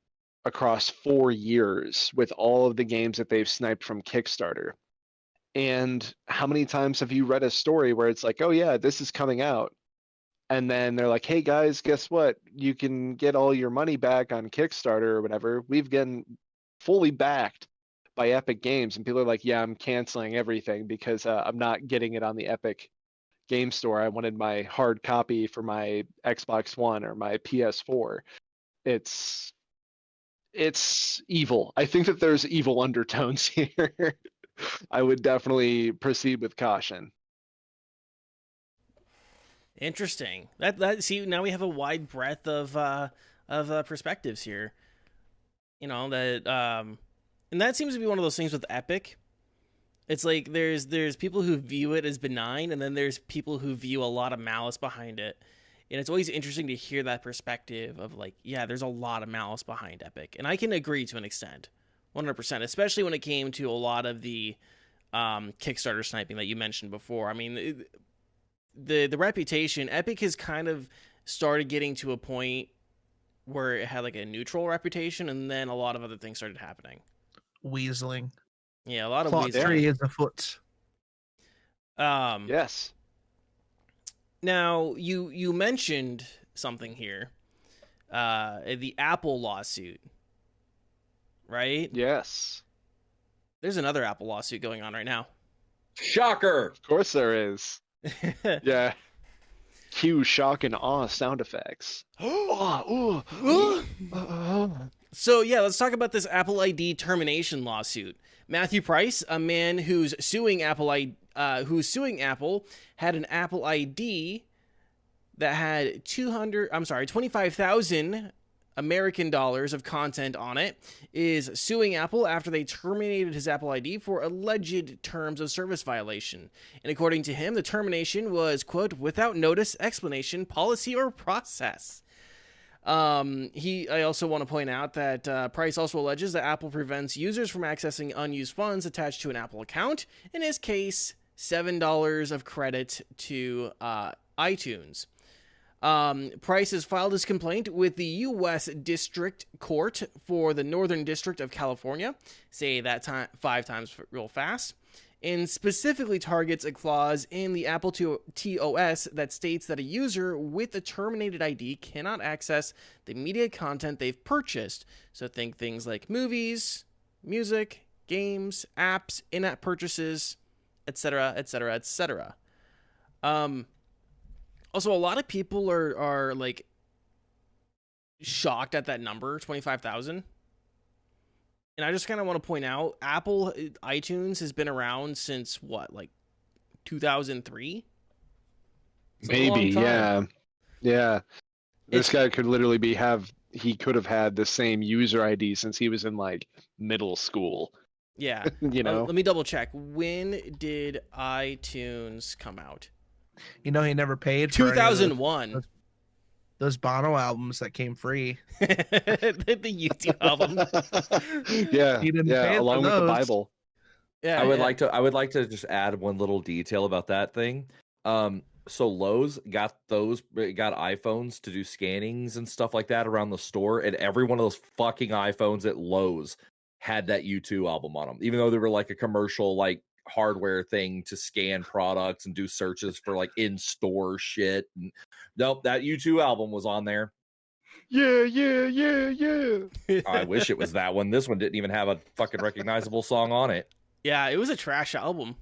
[SPEAKER 4] across 4 years with all of the games that they've sniped from Kickstarter. And how many times have you read a story where it's like, oh yeah, this is coming out, and then they're like, hey guys, guess what? You can get all your money back on Kickstarter or whatever. We've been fully backed by Epic Games, and people are like, yeah, I'm canceling everything because I'm not getting it on the Epic Game Store. I wanted my hard copy for my Xbox One or my PS4. It's evil. I think that there's evil undertones here. I would definitely proceed with caution.
[SPEAKER 2] Interesting. That see, now we have a wide breadth of perspectives here. And that seems to be one of those things with Epic. It's like there's people who view it as benign, and then there's people who view a lot of malice behind it. And it's always interesting to hear that perspective of like, yeah, there's a lot of malice behind Epic. And I can agree to an extent, 100%, especially when it came to a lot of the Kickstarter sniping that you mentioned before. I mean, the reputation, Epic has kind of started getting to a point where it had like a neutral reputation, and then a lot of other things started happening.
[SPEAKER 3] Weaseling.
[SPEAKER 2] Yeah, a lot of
[SPEAKER 3] Plot
[SPEAKER 2] weaseling.
[SPEAKER 3] 3 is afoot.
[SPEAKER 4] Yes.
[SPEAKER 2] Now, you mentioned something here, the Apple lawsuit, right?
[SPEAKER 4] Yes.
[SPEAKER 2] There's another Apple lawsuit going on right now.
[SPEAKER 1] Shocker.
[SPEAKER 4] Of course there is. Yeah. Cue shock and awe sound effects.
[SPEAKER 2] So yeah, let's talk about this Apple ID termination lawsuit. Matthew Price, a man who's suing Apple, had an Apple ID that had 25,000 American dollars of content on it, is suing Apple after they terminated his Apple ID for alleged terms of service violation. And according to him, the termination was, quote, without notice, explanation, policy, or process. I also want to point out that Price also alleges that Apple prevents users from accessing unused funds attached to an Apple account. In his case, $7 of credit to iTunes. Price has filed his complaint with the U.S. District Court for the Northern District of California. Say that 5 times real fast. And specifically targets a clause in the Apple TOS that states that a user with a terminated ID cannot access the media content they've purchased. So think things like movies, music, games, apps, in-app purchases, etc., etc., etc. Also, a lot of people are like shocked at that number, 25,000. And I just kind of want to point out, Apple iTunes has been around since what, like 2003?
[SPEAKER 4] Maybe, yeah. This guy could literally he could have had the same user ID since he was in like middle school.
[SPEAKER 2] Yeah.
[SPEAKER 4] You know?
[SPEAKER 2] Let me double check. When did iTunes come out?
[SPEAKER 3] You know, he never paid for
[SPEAKER 2] 2001.
[SPEAKER 3] Those Bono albums that came free.
[SPEAKER 2] The YouTube album.
[SPEAKER 4] Yeah,
[SPEAKER 3] He didn't pay
[SPEAKER 4] along
[SPEAKER 3] for
[SPEAKER 4] with the
[SPEAKER 3] those.
[SPEAKER 4] Bible.
[SPEAKER 2] Yeah,
[SPEAKER 1] I would like to just add one little detail about that thing. So Lowe's got iPhones to do scannings and stuff like that around the store, and every one of those fucking iPhones at Lowe's had that U2 album on them, even though they were like a commercial like hardware thing to scan products and do searches for like in-store shit. And nope, that U2 album was on there.
[SPEAKER 4] Yeah.
[SPEAKER 1] I wish it was that one. This one didn't even have a fucking recognizable song on it.
[SPEAKER 2] Yeah, it was a trash album.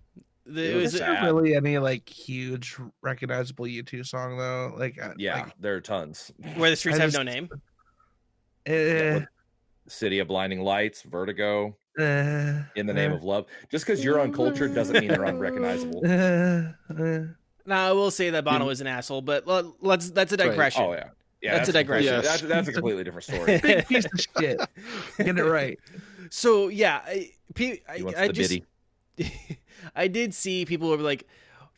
[SPEAKER 3] Is there really any like huge recognizable U2 song though?
[SPEAKER 1] There are tons.
[SPEAKER 2] Where the Streets Have No Name.
[SPEAKER 1] City of Blinding Lights, Vertigo, In the Name of Love. Just because you're uncultured doesn't mean they're unrecognizable.
[SPEAKER 2] Now, I will say that Bono is an asshole, but that's a digression.
[SPEAKER 1] Oh, yeah.
[SPEAKER 2] That's a digression.
[SPEAKER 4] Yes.
[SPEAKER 1] That's a completely different story.
[SPEAKER 3] Big piece of shit. Get it right.
[SPEAKER 2] So, yeah, I did see people who were like,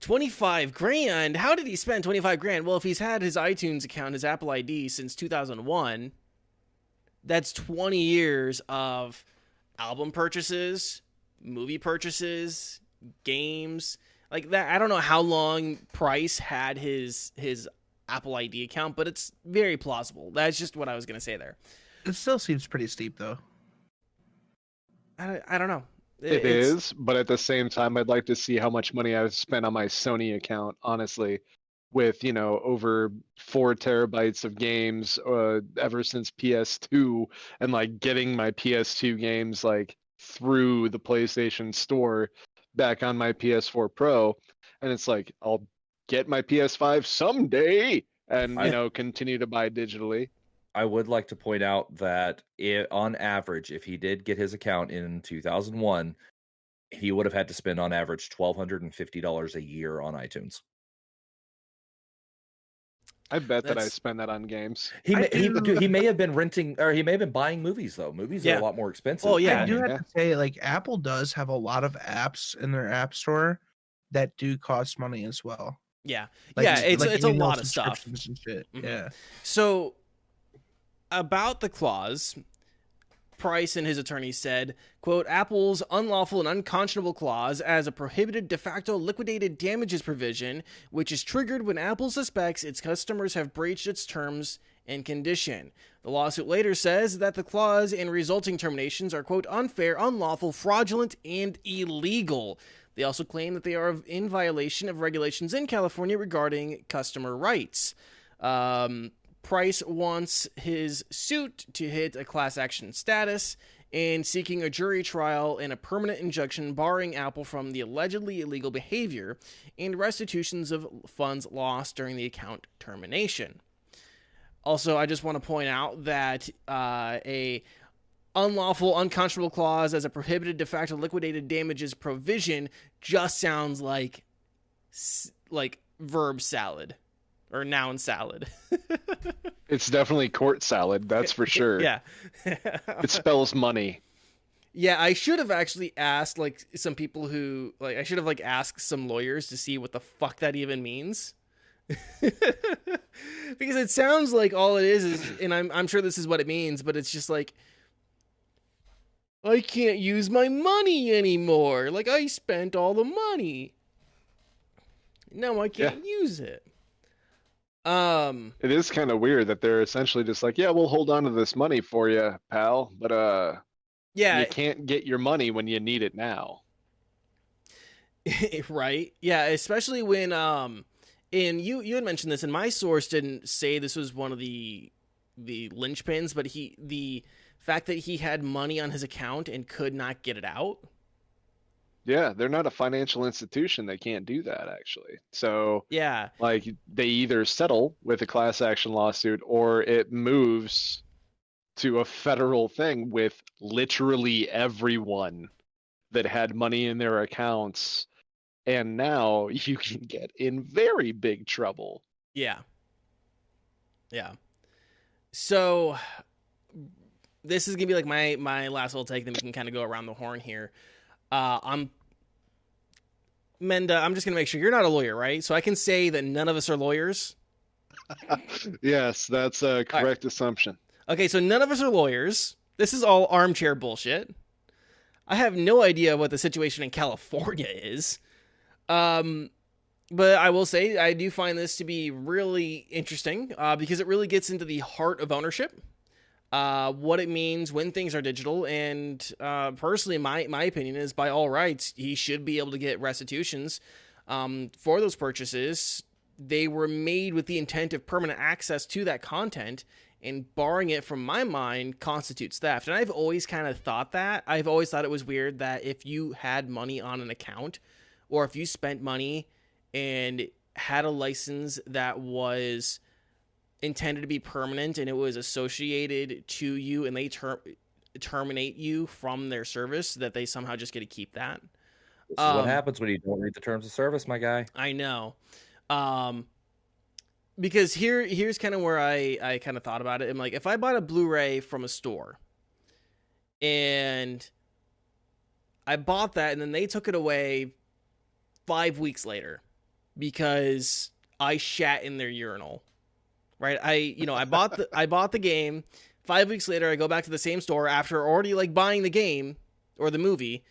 [SPEAKER 2] 25 grand? How did he spend 25 grand? Well, if he's had his iTunes account, his Apple ID since 2001, that's 20 years of album purchases, movie purchases, games like that. I don't know how long Price had his Apple ID account, but it's very plausible. That's just what I was going to say there.
[SPEAKER 3] It still seems pretty steep though.
[SPEAKER 2] I don't know.
[SPEAKER 4] It is, but at the same time, I'd like to see how much money I've spent on my Sony account, honestly, with, over 4 terabytes of games ever since PS2, and like getting my PS2 games like through the PlayStation Store back on my PS4 Pro. And it's like, I'll get my PS5 someday and, continue to buy digitally.
[SPEAKER 1] I would like to point out that on average, if he did get his account in 2001, he would have had to spend on average $1,250 a year on iTunes.
[SPEAKER 4] I bet that I spend that on games.
[SPEAKER 1] He may have been renting, or he may have been buying movies though. Movies are a lot more expensive.
[SPEAKER 2] Oh yeah,
[SPEAKER 3] I do have to say, like Apple does have a lot of apps in their app store that do cost money as well.
[SPEAKER 2] Yeah.
[SPEAKER 3] Like,
[SPEAKER 2] Yeah, it's a
[SPEAKER 3] email
[SPEAKER 2] lot of stuff.
[SPEAKER 3] subscriptions and shit.
[SPEAKER 2] Mhm.
[SPEAKER 3] Yeah.
[SPEAKER 2] So about the clause, Price and his attorney said, quote, Apple's unlawful and unconscionable clause as a prohibited de facto liquidated damages provision, which is triggered when Apple suspects its customers have breached its terms and condition. The lawsuit later says that the clause and resulting terminations are, quote, unfair, unlawful, fraudulent, and illegal. They also claim that they are in violation of regulations in California regarding customer rights. Price wants his suit to hit a class action status and seeking a jury trial and a permanent injunction barring Apple from the allegedly illegal behavior and restitutions of funds lost during the account termination. Also, I just want to point out that a unlawful, unconscionable clause as a prohibited de facto liquidated damages provision just sounds like verb salad or noun salad.
[SPEAKER 4] It's definitely court salad, that's for sure.
[SPEAKER 2] Yeah.
[SPEAKER 4] It spells money.
[SPEAKER 2] Yeah, I should have actually asked some people who I should have asked some lawyers to see what the fuck that even means. Because it sounds like all it is and I'm sure this is what it means, but it's just like, I can't use my money anymore. Like, I spent all the money. Now I can't use it.
[SPEAKER 4] It is kind of weird that they're essentially just like, yeah, we'll hold on to this money for you, pal, but you can't get your money when you need it now.
[SPEAKER 2] Right? Yeah, especially when and you had mentioned this, and my source didn't say this was one of the linchpins, but the fact that he had money on his account and could not get it out.
[SPEAKER 4] Yeah, they're not a financial institution. They can't do that, actually. So,
[SPEAKER 2] yeah,
[SPEAKER 4] like, they either settle with a class action lawsuit or it moves to a federal thing with literally everyone that had money in their accounts. And now you can get in very big trouble.
[SPEAKER 2] Yeah. Yeah. So this is gonna be like my last little take, then we can kind of go around the horn here. Menda, I'm just gonna make sure you're not a lawyer, right? So I can say that none of us are lawyers.
[SPEAKER 4] Yes, that's a correct assumption.
[SPEAKER 2] Okay, so none of us are lawyers. This is all armchair bullshit. I have no idea what the situation in California is. But I will say I do find this to be really interesting because it really gets into the heart of ownership, what it means when things are digital. And personally, my opinion is by all rights, he should be able to get restitutions for those purchases. They were made with the intent of permanent access to that content, and barring it from my mind constitutes theft. And I've always kind of thought that. I've always thought it was weird that if you had money on an account or if you spent money and had a license that was intended to be permanent and it was associated to you and they terminate you from their service, that they somehow just get to keep that.
[SPEAKER 1] This is what happens when you don't read the terms of service, my guy.
[SPEAKER 2] I know. Because here's kind of where I kind of thought about it. I'm like, if I bought a Blu-ray from a store and I bought that and then they took it away 5 weeks later because I shat in their urinal, right? I bought the game. 5 weeks later, I go back to the same store after already buying the game or the movie,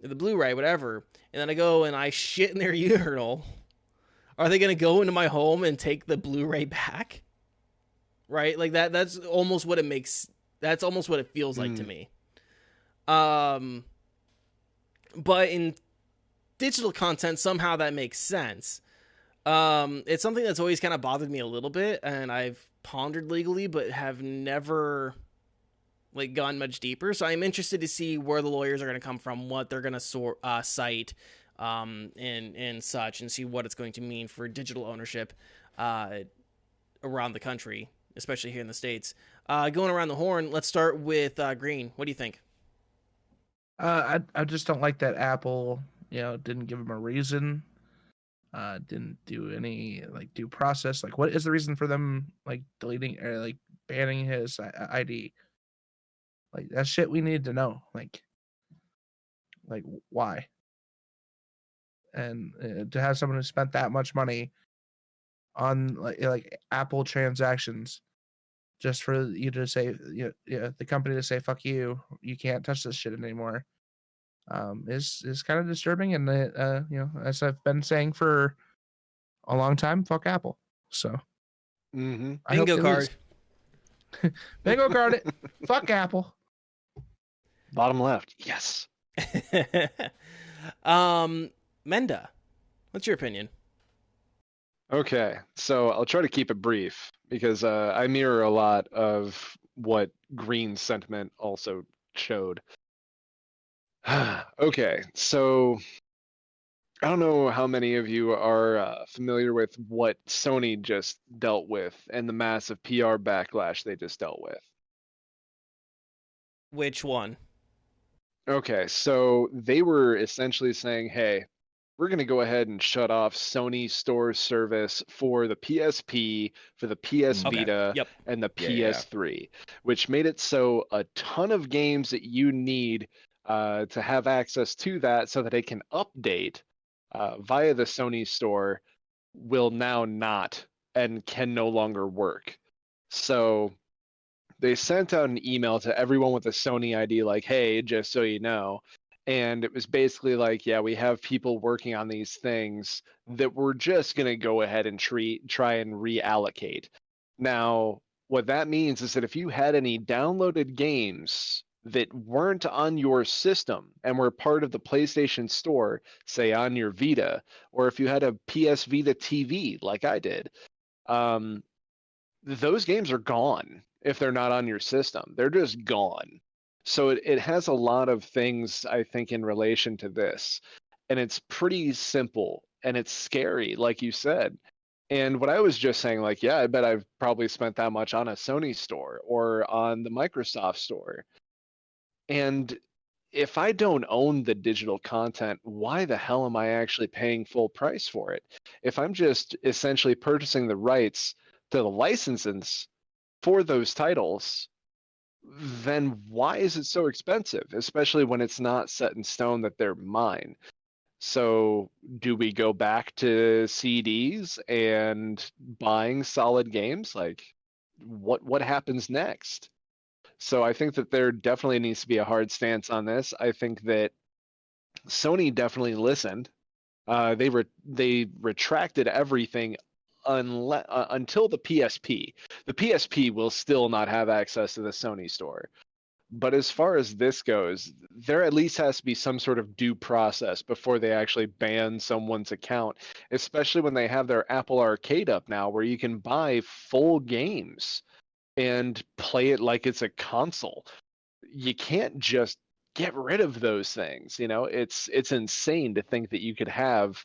[SPEAKER 2] the Blu-ray, whatever. And then I go and I shit in their urinal. Are they going to go into my home and take the Blu-ray back? Right? Like that's almost what it makes. That's almost what it feels like to me. But in digital content, somehow that makes sense. It's something that's always kind of bothered me a little bit, and I've pondered legally, but have never gone much deeper. So I'm interested to see where the lawyers are going to come from, what they're going to cite, and such, and see what it's going to mean for digital ownership around the country, especially here in the States. Going around the horn, let's start with Green. What do you think?
[SPEAKER 3] I just don't like that Apple, didn't give him a reason. Didn't do any due process. What is the reason for them deleting or banning his ID? That shit we need to know. Why? And to have someone who spent that much money on like Apple transactions, just for you to say, the company to say fuck you, you can't touch this shit anymore, is kind of disturbing. And as I've been saying for a long time, fuck Apple. So I hope
[SPEAKER 2] Bingo
[SPEAKER 3] they
[SPEAKER 2] card.
[SPEAKER 3] lose. Bingo card it. Fuck Apple.
[SPEAKER 4] Bottom left. Yes.
[SPEAKER 2] Menda, what's your opinion?
[SPEAKER 4] Okay, so I'll try to keep it brief because I mirror a lot of what Green's sentiment also showed. Okay, so I don't know how many of you are familiar with what Sony just dealt with and the massive PR backlash they just dealt with.
[SPEAKER 2] Which one?
[SPEAKER 4] Okay, so they were essentially saying, hey, we're going to go ahead and shut off Sony Store service for the PSP, for the PS
[SPEAKER 2] Okay.
[SPEAKER 4] Vita,
[SPEAKER 2] Yep.
[SPEAKER 4] and the
[SPEAKER 1] Yeah.
[SPEAKER 4] PS3, which made it so a ton of games that you need to have access to that so that it can update via the Sony Store will now not and can no longer work. So they sent out an email to everyone with a Sony ID like, hey, just so you know. And it was basically like, yeah, we have people working on these things that we're just going to go ahead and try and reallocate. Now, what that means is that if you had any downloaded games that weren't on your system and were part of the PlayStation Store, say on your Vita, or if you had a PS Vita TV like I did, those games are gone if they're not on your system. They're just gone. So it has a lot of things, I think, in relation to this. And it's pretty simple and it's scary, like you said. And what I was just saying, like, yeah, I bet I've probably spent that much on a Sony store or on the Microsoft store. And if I don't own the digital content, why the hell am I actually paying full price for it? If I'm just essentially purchasing the rights to the licenses for those titles, then why is it so expensive, especially when it's not set in stone that they're mine? So do we go back to CDs and buying solid games? Like what happens next? So I think that there definitely needs to be a hard stance on this. I think that Sony definitely listened. They retracted everything until the PSP. The PSP will still not have access to the Sony store. But as far as this goes, there at least has to be some sort of due process before they actually ban someone's account, especially when they have their Apple Arcade up now where you can buy full games and play it like it's a console. You can't just get rid of those things. It's insane to think that you could have,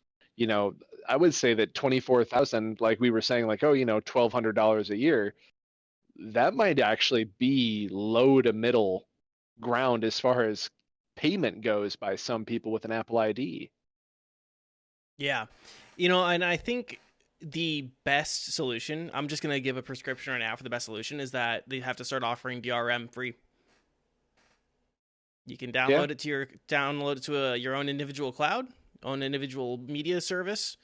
[SPEAKER 4] I would say that 24,000, like we were saying, like, oh, $1,200 a year, that might actually be low to middle ground as far as payment goes by some people with an Apple ID.
[SPEAKER 2] Yeah. And I think the best solution, I'm just going to give a prescription right now for the best solution, is that they have to start offering DRM free. You can download it to your own individual cloud, own individual media service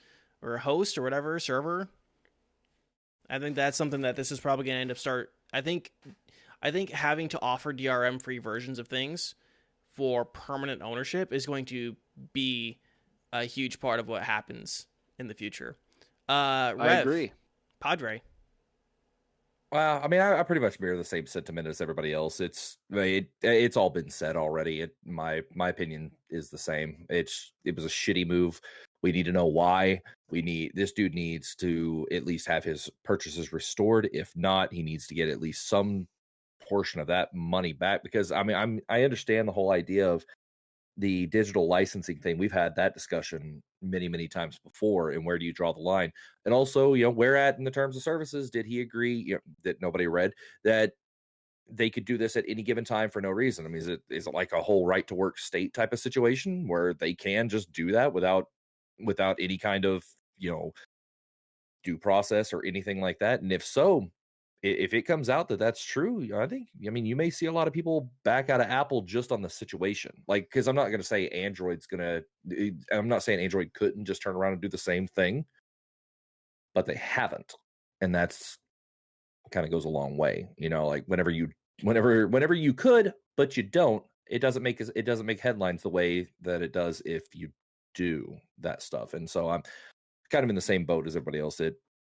[SPEAKER 2] or host or whatever server. I think that's something that this is probably going to end up I think having to offer DRM free versions of things for permanent ownership is going to be a huge part of what happens in the future. Rev,
[SPEAKER 4] I agree.
[SPEAKER 2] Padre.
[SPEAKER 1] Well, I mean, I pretty much mirror the same sentiment as everybody else. It's all been said already. My opinion is the same. It was a shitty move. We need to know why. This dude needs to at least have his purchases restored. If not, he needs to get at least some portion of that money back. Because I mean, I understand the whole idea of the digital licensing thing. We've had that discussion many times before, and where do you draw the line? And also, where at in the terms of services did he agree, that nobody read, that they could do this at any given time for no reason? I mean, is it like a whole right to work state type of situation where they can just do that without any kind of due process or anything like that? And if so, if it comes out that that's true, you may see a lot of people back out of Apple just on the situation. Like, because I'm not going to say I'm not saying Android couldn't just turn around and do the same thing. but they haven't, and that's kind of goes a long way. Like whenever you could, but you don't, it doesn't make headlines the way that it does if you do that stuff. And so I'm kind of in the same boat as everybody else.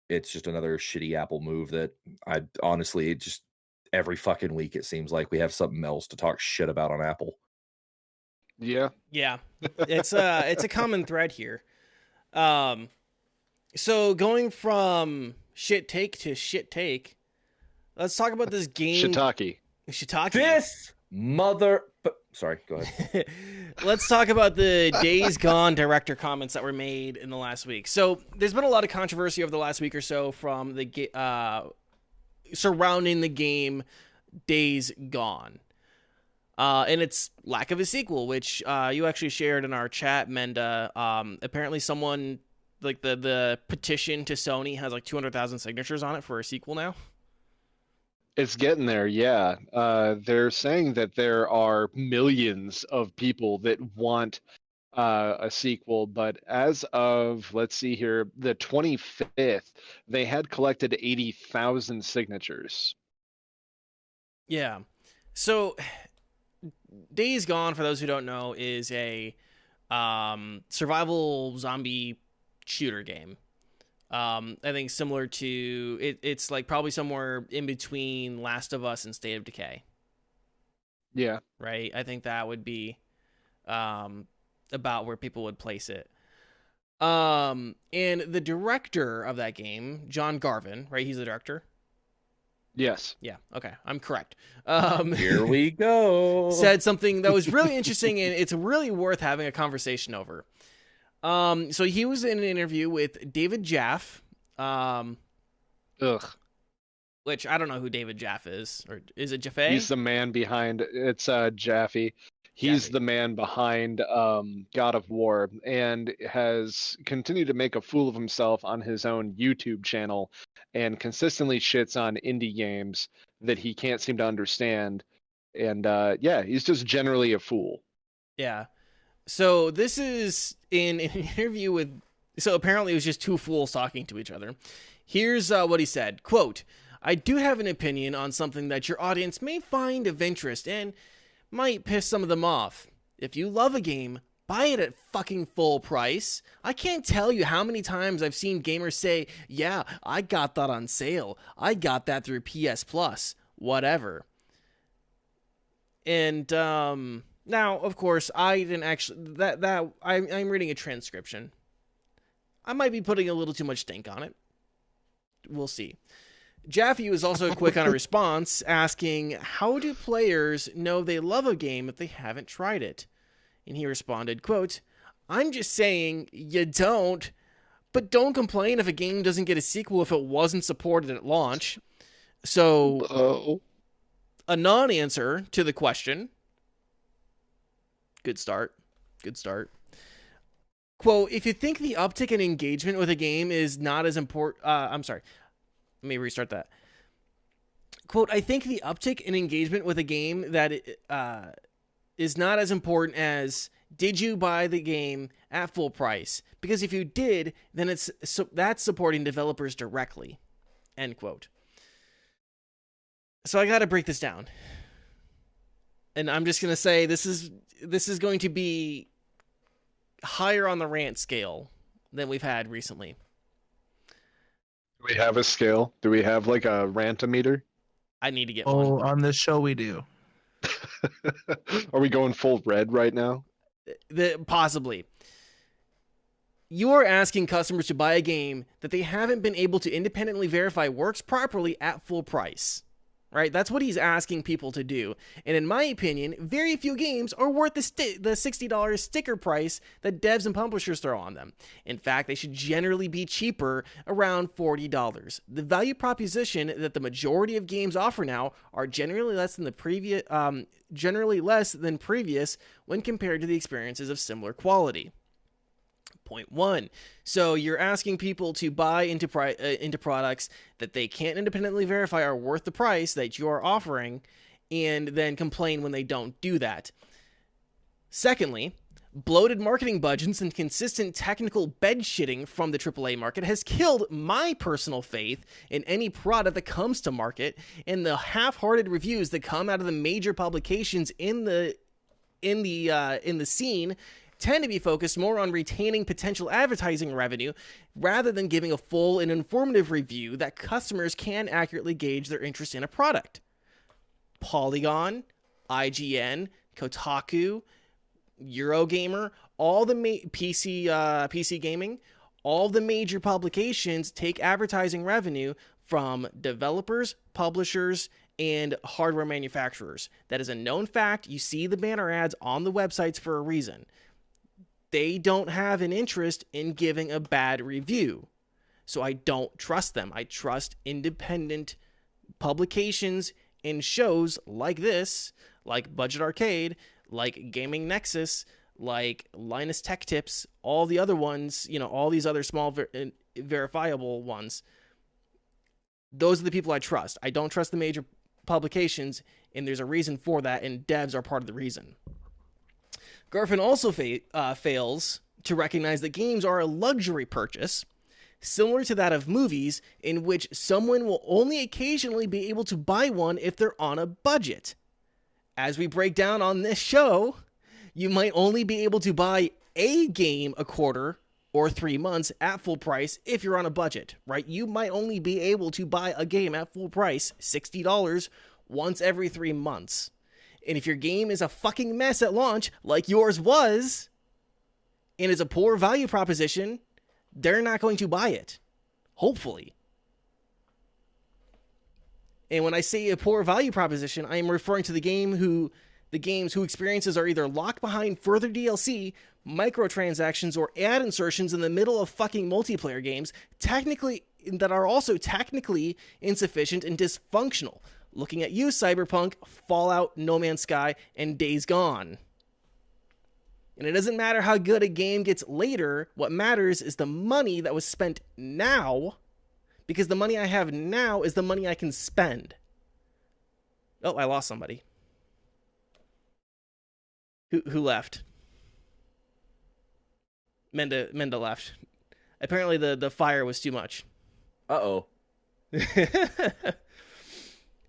[SPEAKER 1] It's just another shitty Apple move that I honestly just every fucking week it seems like we have something else to talk shit about on Apple.
[SPEAKER 4] Yeah.
[SPEAKER 2] It's a common thread here. So going from shit take to shit take, let's talk about this game. Shiitake.
[SPEAKER 1] This mother. Sorry, go ahead.
[SPEAKER 2] Let's talk about the Days Gone director comments that were made in the last week. So there's been a lot of controversy over the last week or so from the surrounding the game Days Gone. And its lack of a sequel, which you actually shared in our chat, Menda. Apparently someone, like the petition to Sony has like 200,000 signatures on it for a sequel now.
[SPEAKER 4] It's getting there, yeah. They're saying that there are millions of people that want a sequel, but as of, let's see here, the 25th, they had collected 80,000 signatures.
[SPEAKER 2] Yeah. So Days Gone, for those who don't know, is a survival zombie shooter game. I think similar to it's like probably somewhere in between Last of Us and State of Decay.
[SPEAKER 4] Yeah.
[SPEAKER 2] Right? I think that would be about where people would place it. And the director of that game, John Garvin, right? He's the director.
[SPEAKER 4] Yes.
[SPEAKER 2] Yeah. Okay. I'm correct.
[SPEAKER 1] Here we go.
[SPEAKER 2] Said something that was really interesting, and it's really worth having a conversation over. So he was in an interview with David Jaffe. Which I don't know who David Jaffe is, or is it Jaffe?
[SPEAKER 4] He's the man behind. It's Jaffe. He's the man behind God of War, and has continued to make a fool of himself on his own YouTube channel, and consistently shits on indie games that he can't seem to understand. And he's just generally a fool.
[SPEAKER 2] Yeah. So this is in an interview with. So apparently it was just two fools talking to each other. Here's what he said. Quote, "I do have an opinion on something that your audience may find of interest and might piss some of them off. If you love a game, buy it at fucking full price. I can't tell you how many times I've seen gamers say, yeah, I got that on sale. I got that through PS Plus, whatever." And now, of course, I didn't actually I'm reading a transcription. I might be putting a little too much stink on it. We'll see. Jaffe was also quick on a response, asking, how do players know they love a game if they haven't tried it? And he responded, quote, "I'm just saying you don't, but don't complain if a game doesn't get a sequel if it wasn't supported at launch." So, a non-answer to the question. Good start. Quote, "If you think the uptick in engagement with a game is not as important..." I'm sorry. Let me restart that. Quote, "I think the uptick in engagement with a game that is not as important as did you buy the game at full price? Because if you did, then that's supporting developers directly." End quote. So I got to break this down. And I'm just going to say this is going to be higher on the rant scale than we've had recently.
[SPEAKER 4] Do we have a scale? Do we have like a rantometer?
[SPEAKER 2] I need to get
[SPEAKER 3] one.
[SPEAKER 2] one.
[SPEAKER 3] On this show we do.
[SPEAKER 4] Are we going full red right now?
[SPEAKER 2] Possibly. You are asking customers to buy a game that they haven't been able to independently verify works properly at full price. Right? That's what he's asking people to do. And in my opinion, very few games are worth the $60 sticker price that devs and publishers throw on them. In fact, they should generally be cheaper, around $40. The value proposition that the majority of games offer now are generally less than previous when compared to the experiences of similar quality. Point one. So you're asking people to buy into products that they can't independently verify are worth the price that you are offering, and then complain when they don't do that. Secondly, Bloated marketing budgets and consistent technical bed shitting from the AAA market has killed my personal faith in any product that comes to market, and the half-hearted reviews that come out of the major publications in the scene tend to be focused more on retaining potential advertising revenue rather than giving a full and informative review that customers can accurately gauge their interest in a product. Polygon, IGN, Kotaku, Eurogamer, all the PC gaming, all the major publications take advertising revenue from developers, publishers, and hardware manufacturers. That is a known fact. You see the banner ads on the websites for a reason. They don't have an interest in giving a bad review. So I don't trust them. I trust independent publications and shows like this, like Budget Arcade, like Gaming Nexus, like Linus Tech Tips, all the other ones, all these other small verifiable ones. Those are the people I trust. I don't trust the major publications, and there's a reason for that, and devs are part of the reason. Garfin also fails to recognize that games are a luxury purchase, similar to that of movies, in which someone will only occasionally be able to buy one if they're on a budget. As we break down on this show, you might only be able to buy a game a quarter or 3 months at full price if you're on a budget, right? You might only be able to buy a game at full price, $60, once every 3 months. And if your game is a fucking mess at launch, like yours was, and is a poor value proposition, they're not going to buy it. Hopefully. And when I say a poor value proposition, I am referring to the games whose experiences are either locked behind further DLC, microtransactions, or ad insertions in the middle of fucking multiplayer games, that are also technically insufficient and dysfunctional. Looking at you, Cyberpunk, Fallout, No Man's Sky, and Days Gone. And it doesn't matter how good a game gets later. What matters is the money that was spent now, because the money I have now is the money I can spend. Oh, I lost somebody. Who left? Menda left. Apparently the fire was too much.
[SPEAKER 1] Uh-oh.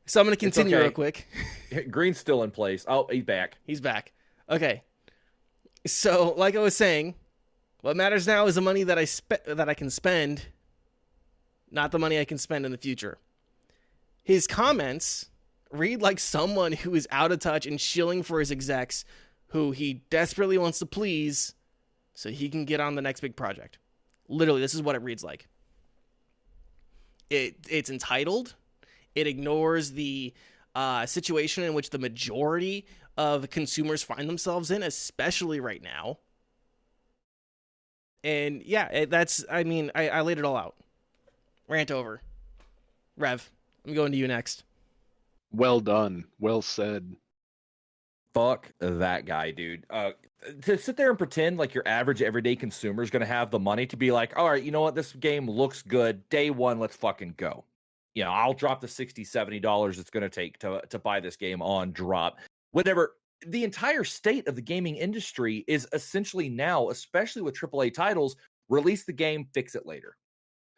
[SPEAKER 2] So I'm going to continue real quick.
[SPEAKER 1] Green's still in place. Oh, he's back.
[SPEAKER 2] He's back. Okay. So, like I was saying, what matters now is the money that I can spend, not the money I can spend in the future. His comments read like someone who is out of touch and shilling for his execs, who he desperately wants to please so he can get on the next big project. Literally, this is what it reads like. It's entitled. It ignores the situation in which the majority of consumers find themselves in, especially right now. And yeah, I laid it all out. Rant over. Rev, I'm going to you next.
[SPEAKER 4] Well done. Well said.
[SPEAKER 1] Fuck that guy, dude. To sit there and pretend like your average everyday consumer is going to have the money to be like, all right, you know what? This game looks good. Day one, let's fucking go. I'll drop the $60, $70 it's going to take to buy this game on drop. Whatever. The entire state of the gaming industry is essentially now, especially with AAA titles, release the game, fix it later.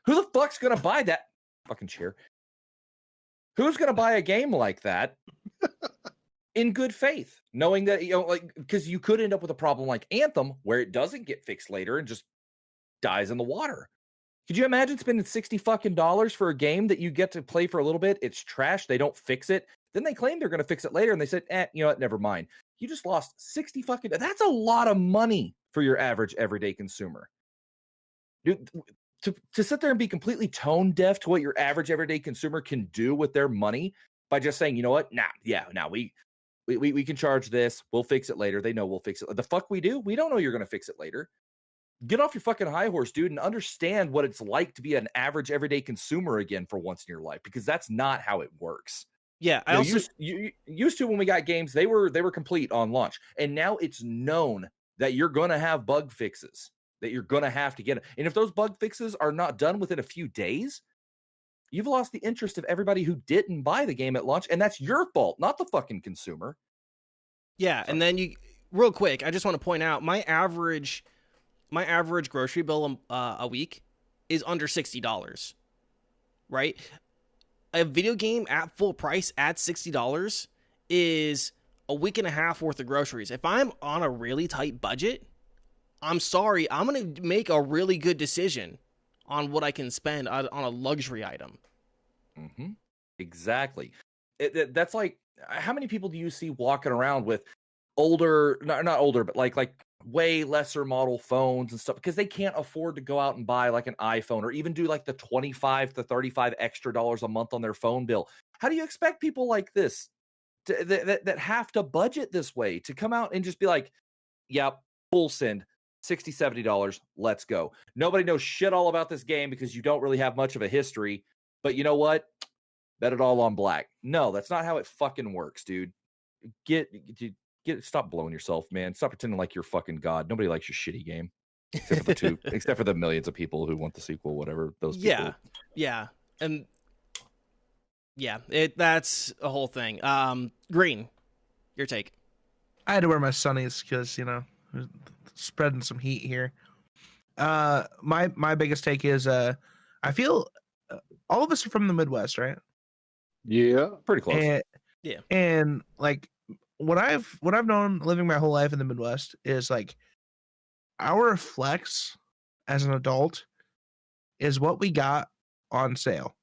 [SPEAKER 1] Who the fuck's going to buy that fucking chair? Who's going to buy a game like that in good faith, knowing that, because you could end up with a problem like Anthem where it doesn't get fixed later and just dies in the water. Could you imagine spending $60 fucking for a game that you get to play for a little bit? It's trash. They don't fix it. Then they claim they're going to fix it later, and they said, you know what? Never mind. You just lost 60 fucking. That's a lot of money for your average everyday consumer. Dude, to sit there and be completely tone deaf to what your average everyday consumer can do with their money by just saying, you know what? We can charge this. We'll fix it later. They know we'll fix it. The fuck we do? We don't know you're going to fix it later. Get off your fucking high horse, dude, and understand what it's like to be an average everyday consumer again for once in your life, because that's not how it works.
[SPEAKER 2] Yeah,
[SPEAKER 1] used to when we got games, they were complete on launch, and now it's known that you're going to have bug fixes, that you're going to have to get it. And if those bug fixes are not done within a few days, you've lost the interest of everybody who didn't buy the game at launch, and that's your fault, not the fucking consumer.
[SPEAKER 2] Yeah, and then real quick, I just want to point out my average grocery bill a week is under $60, right? A video game at full price at $60 is a week and a half worth of groceries. If I'm on a really tight budget, I'm sorry, I'm going to make a really good decision on what I can spend on a luxury item.
[SPEAKER 1] Mm-hmm. Exactly. That's like, how many people do you see walking around with older, not older, but like way lesser model phones and stuff, because they can't afford to go out and buy like an iPhone or even do like the 25 to 35 extra dollars a month on their phone bill. How do you expect people like this that have to budget this way to come out and just be like, yep, full send, $60, $70, let's go. Nobody knows shit all about this game because you don't really have much of a history, but you know what? Bet it all on black. No, that's not how it fucking works, dude. Stop blowing yourself, man. Stop pretending like you're fucking God. Nobody likes your shitty game. Except for the millions of people who want the sequel, whatever those people.
[SPEAKER 2] Yeah. And yeah, that's a whole thing. Green, your take.
[SPEAKER 3] I had to wear my sunnies because, you know, spreading some heat here. My biggest take is I feel all of us are from the Midwest, right?
[SPEAKER 4] Yeah,
[SPEAKER 1] pretty close.
[SPEAKER 3] And like what I've known living my whole life in the Midwest is like our flex as an adult is what we got on sale.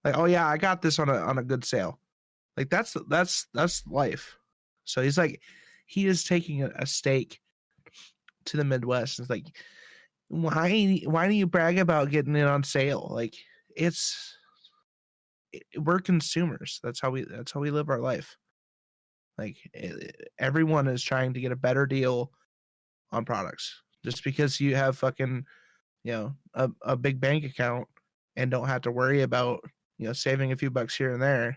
[SPEAKER 3] Like, oh yeah, I got this on a good sale. Like that's life. So he's like, he is taking a stake to the Midwest. It's like, why do you brag about getting it on sale? Like we're consumers. That's how we live our life. Like everyone is trying to get a better deal on products. Just because you have fucking, you know, a big bank account and don't have to worry about, you know, saving a few bucks here and there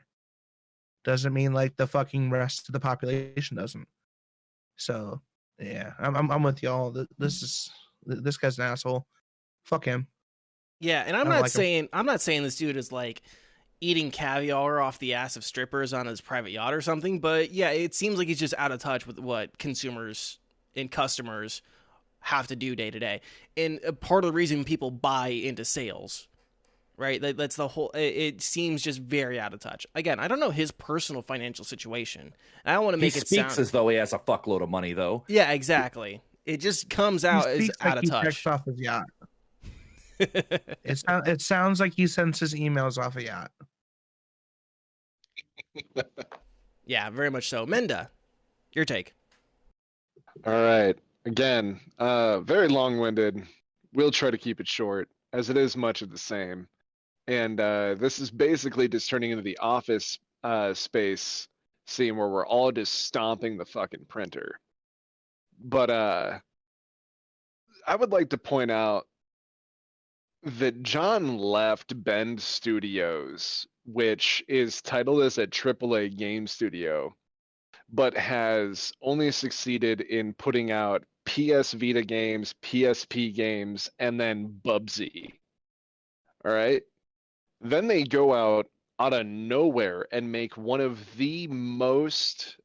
[SPEAKER 3] doesn't mean like the fucking rest of the population doesn't. So yeah, I'm with y'all. This guy's an asshole. Fuck him.
[SPEAKER 2] Yeah, and I'm not saying this dude is like eating caviar off the ass of strippers on his private yacht or something, but yeah, it seems like he's just out of touch with what consumers and customers have to do day to day. And part of the reason people buy into sales, right? That's the whole, it seems just very out of touch. Again, I don't know his personal financial situation. And I don't want to make it sound...
[SPEAKER 1] He speaks as though he has a fuckload of money, though.
[SPEAKER 2] Yeah, exactly. It just comes out as out of touch.
[SPEAKER 3] Checks off his yacht. It sounds like he sends his emails off a yacht.
[SPEAKER 2] Yeah, very much so. Menda, your take.
[SPEAKER 4] All right. Again, very long-winded. We'll try to keep it short, as it is much of the same. And this is basically just turning into the office space scene where we're all just stomping the fucking printer. But I would like to point out that John left Bend Studios, which is titled as a AAA game studio, but has only succeeded in putting out PS Vita games, PSP games, and then Bubsy. All right? Then they go out of nowhere and make one of the most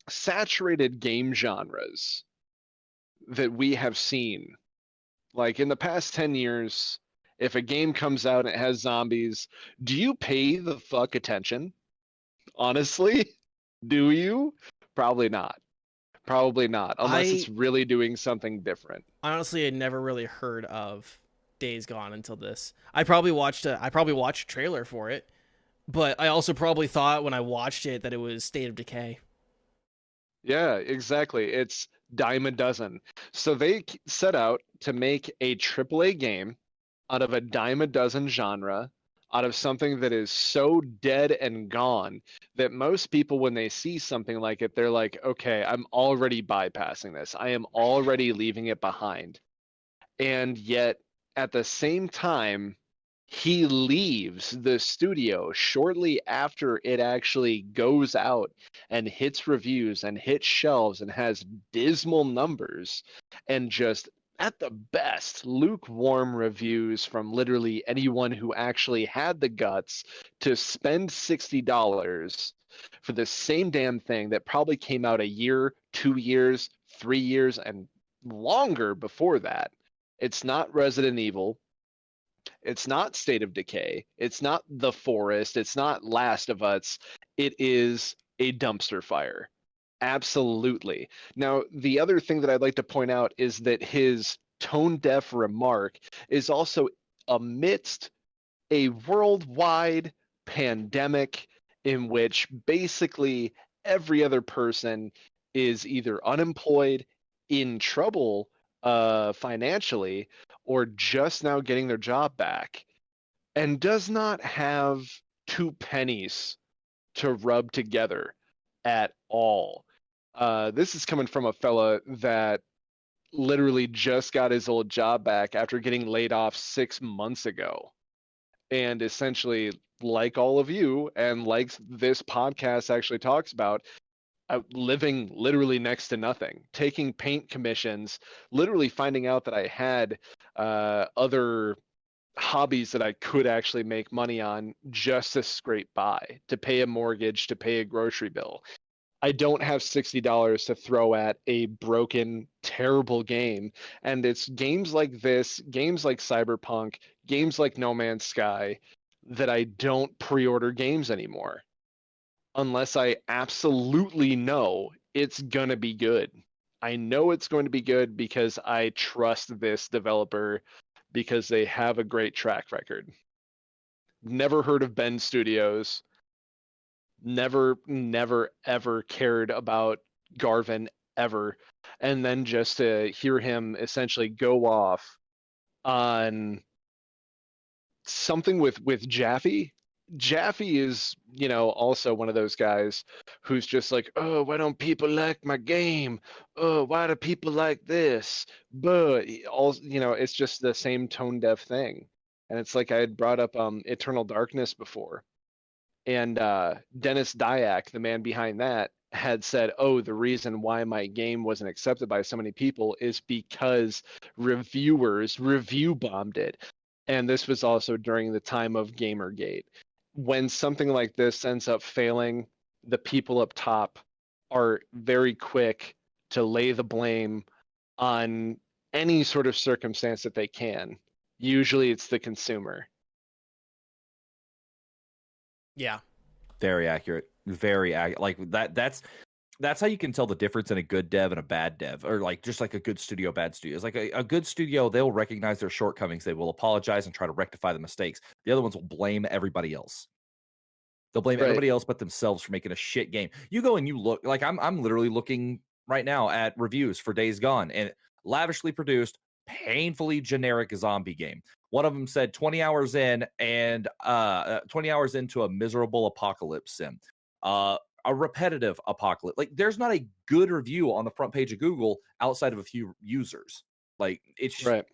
[SPEAKER 4] saturated game genres that we have seen. Like in the past 10 years, if a game comes out and it has zombies, do you pay the fuck attention? Honestly, do you? Probably not. Probably not, unless it's really doing something different.
[SPEAKER 2] Honestly, I never really heard of Days Gone until this. I probably watched a trailer for it, but I also probably thought when I watched it that it was State of Decay.
[SPEAKER 4] Yeah, exactly. It's dime a dozen. So they set out to make a AAA game out of a dime a dozen genre, out of something that is so dead and gone that most people, when they see something like it, they're like, okay, I'm already bypassing this. I am already leaving it behind. And yet, at the same time, he leaves the studio shortly after it actually goes out and hits reviews and hits shelves and has dismal numbers and just at the best, lukewarm reviews from literally anyone who actually had the guts to spend $60 for the same damn thing that probably came out a year, 2 years, 3 years, and longer before that. It's not Resident Evil. It's not State of Decay. It's not The Forest. It's not Last of Us. It is a dumpster fire. Absolutely. Now, the other thing that I'd like to point out is that his tone deaf remark is also amidst a worldwide pandemic in which basically every other person is either unemployed, in trouble financially, or just now getting their job back, and does not have two pennies to rub together at all. This is coming from a fella that literally just got his old job back after getting laid off 6 months ago. And essentially, like all of you, and like this podcast actually talks about, living literally next to nothing, taking paint commissions, literally finding out that I had other hobbies that I could actually make money on just to scrape by, to pay a mortgage, to pay a grocery bill. I don't have $60 to throw at a broken, terrible game. And it's games like this, games like Cyberpunk, games like No Man's Sky, that I don't pre-order games anymore. Unless I absolutely know it's going to be good. I know it's going to be good because I trust this developer because they have a great track record. Never heard of Ben Studios. Never, ever cared about Garvin ever. And then just to hear him essentially go off on something with Jaffe. Jaffe is, also one of those guys who's just like, oh, why don't people like my game? Oh, why do people like this? But it's just the same tone deaf thing. And it's like I had brought up Eternal Darkness before. And Dennis Dyack, the man behind that, had said, oh, the reason why my game wasn't accepted by so many people is because reviewers review bombed it. And this was also during the time of Gamergate. When something like this ends up failing, the people up top are very quick to lay the blame on any sort of circumstance that they can. Usually it's the consumer.
[SPEAKER 2] Yeah.
[SPEAKER 1] Very accurate. Very accurate. Like that's how you can tell the difference in a good dev and a bad dev, or like just like a good studio, bad studio. It's like a good studio, they'll recognize their shortcomings. They will apologize and try to rectify the mistakes. The other ones will blame everybody else. They'll blame everybody else but themselves for making a shit game. You go and you look, like I'm literally looking right now at reviews for Days Gone, and lavishly produced, painfully generic zombie game. One of them said 20 hours in and 20 hours into a miserable apocalypse sim. A repetitive apocalypse. Like, there's not a good review on the front page of Google outside of a few users. Like, it's just,
[SPEAKER 4] right.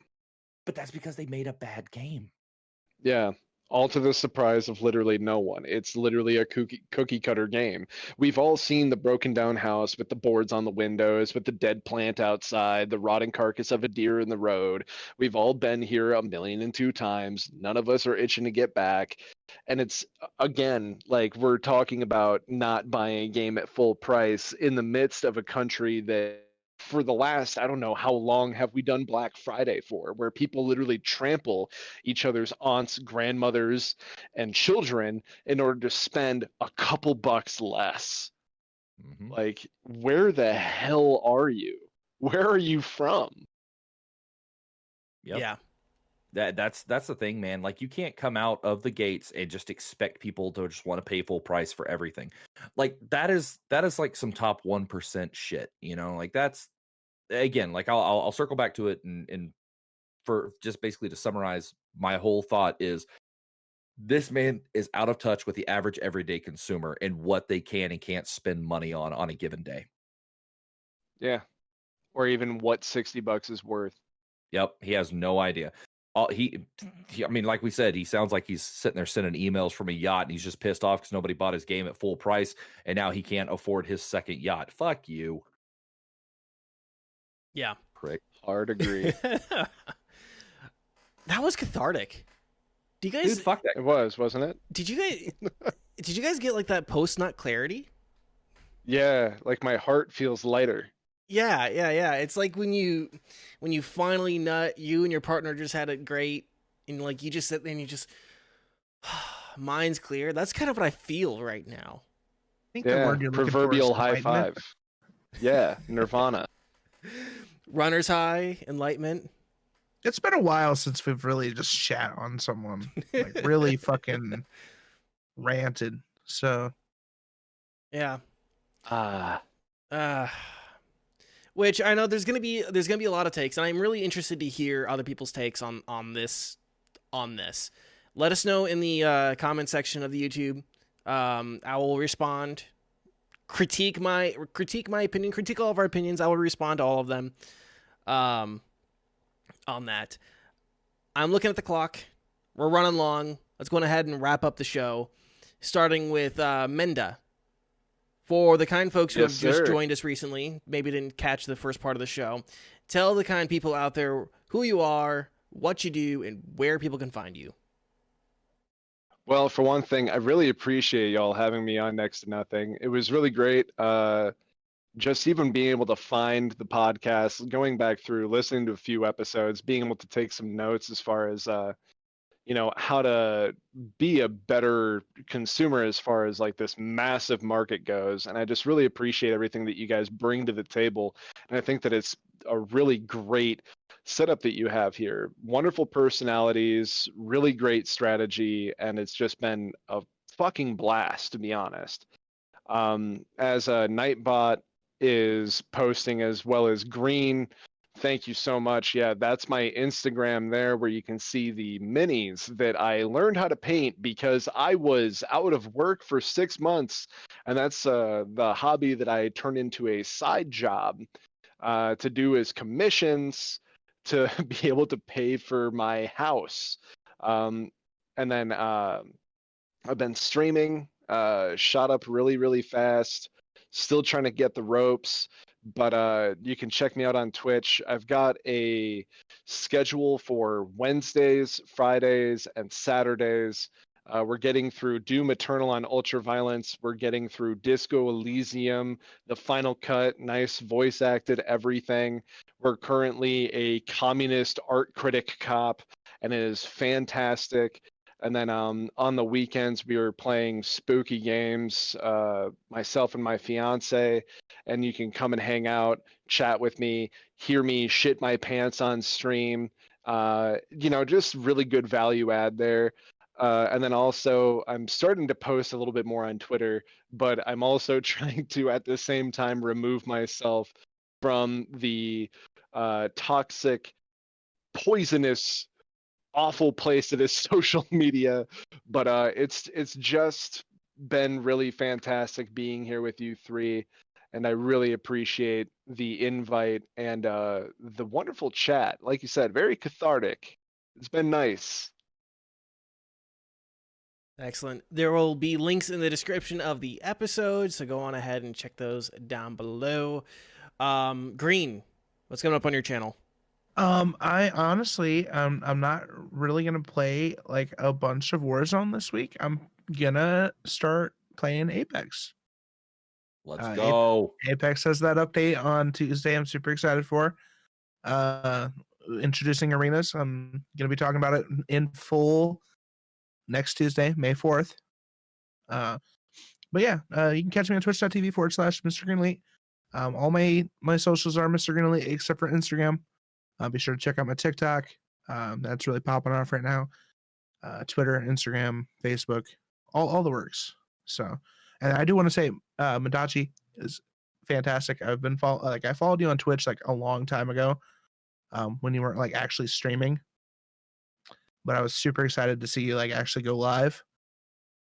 [SPEAKER 1] But that's because they made a bad game.
[SPEAKER 4] Yeah. All to the surprise of literally no one. It's literally a cookie cutter game. We've all seen the broken down house with the boards on the windows, with the dead plant outside, the rotting carcass of a deer in the road. We've all been here 1,000,002 times. None of us are itching to get back. And it's, again, like we're talking about not buying a game at full price in the midst of a country that, for the last, I don't know how long have we done Black Friday for, where people literally trample each other's aunts, grandmothers, and children in order to spend a couple bucks less. Mm-hmm. Like, where the hell are you? Where are you from?
[SPEAKER 1] Yep. Yeah. That's the thing, man. Like, you can't come out of the gates and just expect people to just want to pay full price for everything. Like, that is like some top 1% shit, like that's, again, like I'll circle back to it and for just basically to summarize my whole thought is, this man is out of touch with the average everyday consumer and what they can and can't spend money on a given day.
[SPEAKER 4] Yeah. Or even what $60 is worth.
[SPEAKER 1] Yep. He has no idea. He, I mean, like we said, he sounds like he's sitting there sending emails from a yacht, and he's just pissed off because nobody bought his game at full price, and now he can't afford his second yacht. Fuck you.
[SPEAKER 2] Yeah.
[SPEAKER 1] Prick.
[SPEAKER 4] Hard agree.
[SPEAKER 2] That was cathartic. Do you guys?
[SPEAKER 1] Dude, fuck that.
[SPEAKER 4] It was, wasn't it?
[SPEAKER 2] Did you guys get like that post nut clarity?
[SPEAKER 4] Yeah, like my heart feels lighter.
[SPEAKER 2] Yeah. It's like when you finally nut, you and your partner just had it great, and like you just sit there and you just mind's clear. That's kind of what I feel right now.
[SPEAKER 3] I think the
[SPEAKER 4] Yeah,
[SPEAKER 3] word you're looking for is
[SPEAKER 4] proverbial high
[SPEAKER 3] enlightenment.
[SPEAKER 4] five. Yeah, Nirvana.
[SPEAKER 2] Runner's high, enlightenment.
[SPEAKER 3] It's been a while since we've really just shat on someone, like really fucking ranted. So
[SPEAKER 2] Yeah.
[SPEAKER 4] Ah,
[SPEAKER 2] Which I know there's gonna be a lot of takes, and I'm really interested to hear other people's takes on this. Let us know in the comment section of the YouTube. I will respond. Critique my opinion. Critique all of our opinions. I will respond to all of them. On that, I'm looking at the clock. We're running long. Let's go ahead and wrap up the show, starting with Menda. For the kind folks who have just joined us recently, maybe didn't catch the first part of the show, tell the kind people out there who you are, what you do, and where people can find you.
[SPEAKER 4] well, for one thing, I really appreciate y'all having me on Next to Nothing. It was really great. Just even being able to find the podcast, going back through, listening to a few episodes, being able to take some notes as far as how to be a better consumer as far as like this massive market goes. And I just really appreciate everything that you guys bring to the table. And I think that it's a really great setup that you have here. Wonderful personalities, really great strategy, and it's just been a fucking blast, to be honest. As Nightbot is posting, as well as Green, thank you so much. Yeah, that's my Instagram there, where you can see the minis that I learned how to paint because I was out of work for 6 months, and that's the hobby that I turned into a side job to do as commissions to be able to pay for my house. And then I've been streaming, shot up really, really fast, still trying to get the ropes. But you can check me out on Twitch. I've got a schedule for Wednesdays, Fridays, and Saturdays. We're getting through Doom Eternal on Ultraviolence. We're getting through Disco Elysium, the final cut, nice voice acted everything. We're currently a communist art critic cop, and it is fantastic. And then on the weekends, we were playing spooky games, myself and my fiance, and you can come and hang out, chat with me, hear me shit my pants on stream. Just really good value add there. And then also, I'm starting to post a little bit more on Twitter, but I'm also trying to, at the same time, remove myself from the toxic, poisonous, awful place that is social media. But it's just been really fantastic being here with you three, and I really appreciate the invite and the wonderful chat. Like you said, very cathartic. It's been nice.
[SPEAKER 2] Excellent. There will be links in the description of the episode, so go on ahead and check those down below. Green, what's coming up on your channel?
[SPEAKER 3] I honestly, I'm not really gonna play like a bunch of Warzone this week. I'm gonna start playing Apex.
[SPEAKER 1] Let's go.
[SPEAKER 3] Apex has that update on Tuesday. I'm super excited for. Introducing arenas. I'm gonna be talking about it in full next Tuesday, May 4th. But yeah, you can catch me on twitch.tv/Mr. Green Elite. All my socials are Mr. Green Elite except for Instagram. Be sure to check out my TikTok. That's really popping off right now. Twitter, Instagram, Facebook, all the works. So, and I do want to say, Mendacii is fantastic. I've been I followed you on Twitch like a long time ago, when you weren't like actually streaming. But I was super excited to see you like actually go live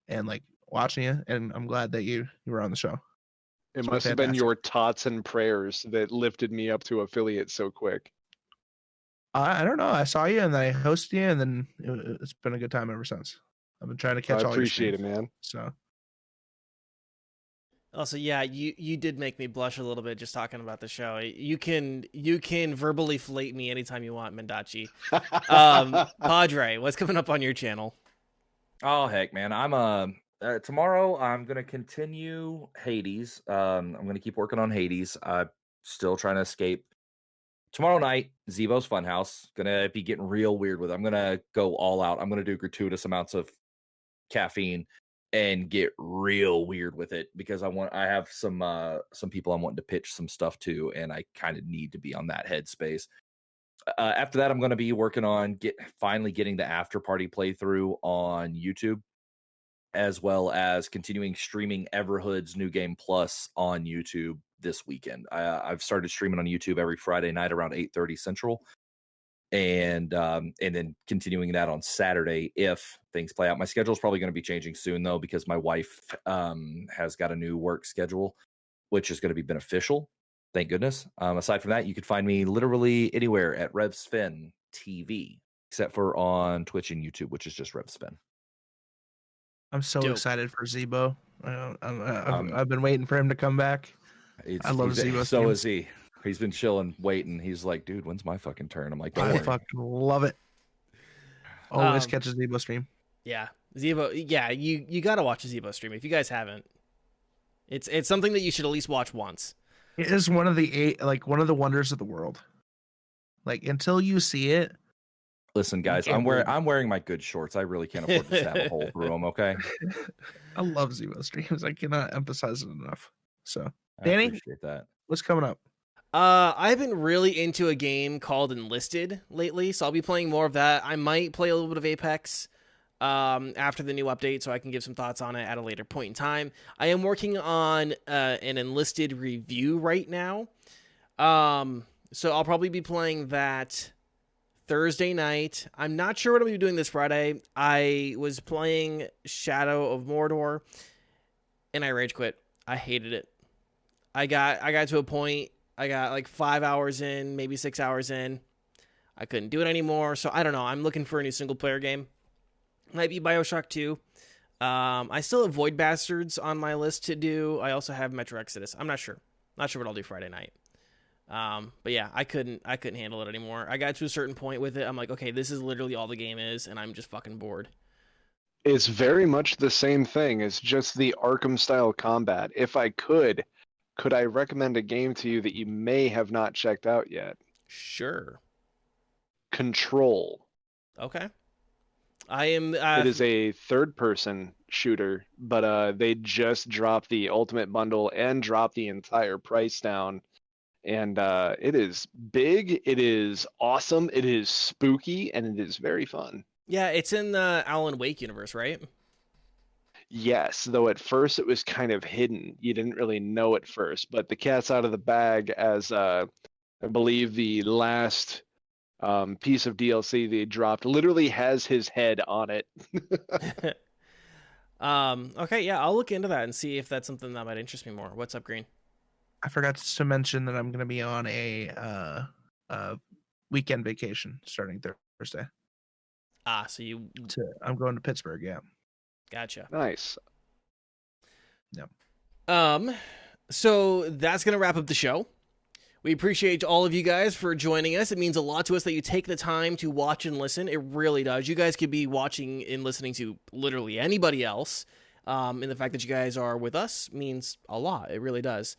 [SPEAKER 3] and like watching you, and I'm glad that you were on the show.
[SPEAKER 4] It must have been your tots and prayers that lifted me up to affiliate so quick.
[SPEAKER 3] I don't know. I saw you and I hosted you, and then it's been a good time ever since. I've been trying to catch all your streams.
[SPEAKER 4] I appreciate it, man.
[SPEAKER 3] So
[SPEAKER 2] Also, yeah, you did make me blush a little bit just talking about the show. You can verbally flate me anytime you want, Mendacii. Padre, what's coming up on your channel?
[SPEAKER 1] Oh heck, man! I'm tomorrow. I'm gonna continue Hades. I'm gonna keep working on Hades. I'm still trying to escape. Tomorrow night, Zebo's Funhouse. Gonna be getting real weird with it. I'm gonna go all out. I'm gonna do gratuitous amounts of caffeine and get real weird with it because I have some people I'm wanting to pitch some stuff to, and I kind of need to be on that headspace. After that, I'm going to be working on finally getting the after party playthrough on YouTube, as well as continuing streaming Everhood's New Game Plus on YouTube this weekend. I've started streaming on YouTube every Friday night around 8:30 Central, and then continuing that on Saturday if things play out. My schedule is probably going to be changing soon though, because my wife has got a new work schedule, which is going to be beneficial. Thank goodness. Aside from that, you could find me literally anywhere at RevSpin TV, except for on Twitch and YouTube, which is just RevSpin.
[SPEAKER 3] I'm so
[SPEAKER 2] Dope.
[SPEAKER 3] excited for Zebo. I've been waiting for him to come back. I love Zebo.
[SPEAKER 1] So is he. He's been chilling, waiting. He's like, dude, when's my fucking turn? I'm like, don't worry.
[SPEAKER 3] Fucking love it. Always catch a Zebo stream.
[SPEAKER 2] Yeah, Zebo. Yeah, you got to watch a Zebo stream if you guys haven't. It's something that you should at least watch once.
[SPEAKER 3] It is one of the wonders of the world. Like until you see it.
[SPEAKER 1] Listen, guys, I'm wearing my good shorts. I really can't afford to stab a hole through them. Okay.
[SPEAKER 3] I love Zebo streams. I cannot emphasize it enough. So,
[SPEAKER 1] I
[SPEAKER 3] Danny,
[SPEAKER 1] appreciate that.
[SPEAKER 3] what's coming up?
[SPEAKER 2] I've been really into a game called Enlisted lately, so I'll be playing more of that. I might play a little bit of Apex after the new update, so I can give some thoughts on it at a later point in time. I am working on an Enlisted review right now, so I'll probably be playing that Thursday night. I'm not sure what I'm going to be doing this Friday. I was playing Shadow of Mordor, and I rage quit. I hated it. I got to a point. I got like 5 hours in, maybe 6 hours in. I couldn't do it anymore. So I don't know. I'm looking for a new single player game. Might be BioShock 2. I still have Void Bastards on my list to do. I also have Metro Exodus. I'm not sure. Not sure what I'll do Friday night. But yeah, I couldn't handle it anymore. I got to a certain point with it. I'm like, okay, this is literally all the game is, and I'm just fucking bored.
[SPEAKER 4] It's very much the same thing. It's just the Arkham style combat. If I could I recommend a game to you that you may have not checked out yet?
[SPEAKER 2] Sure.
[SPEAKER 4] Control.
[SPEAKER 2] Okay. I am.
[SPEAKER 4] It is a third-person shooter, but they just dropped the Ultimate Bundle and dropped the entire price down. And it is big, it is awesome, it is spooky, and it is very fun.
[SPEAKER 2] Yeah, it's in the Alan Wake universe, right?
[SPEAKER 4] Yes, though at first it was kind of hidden. You didn't really know at first, but the cat's out of the bag as I believe the last piece of DLC they dropped literally has his head on it.
[SPEAKER 2] Okay, yeah, I'll look into that and see if that's something that might interest me more. What's up, Green?
[SPEAKER 3] I forgot to mention that I'm going to be on a weekend vacation starting Thursday.
[SPEAKER 2] So
[SPEAKER 3] I'm going to Pittsburgh. Yeah.
[SPEAKER 2] Gotcha.
[SPEAKER 4] Nice.
[SPEAKER 3] Yep.
[SPEAKER 2] So that's going to wrap up the show. We appreciate all of you guys for joining us. It means a lot to us that you take the time to watch and listen. It really does. You guys could be watching and listening to literally anybody else. And the fact that you guys are with us means a lot. It really does.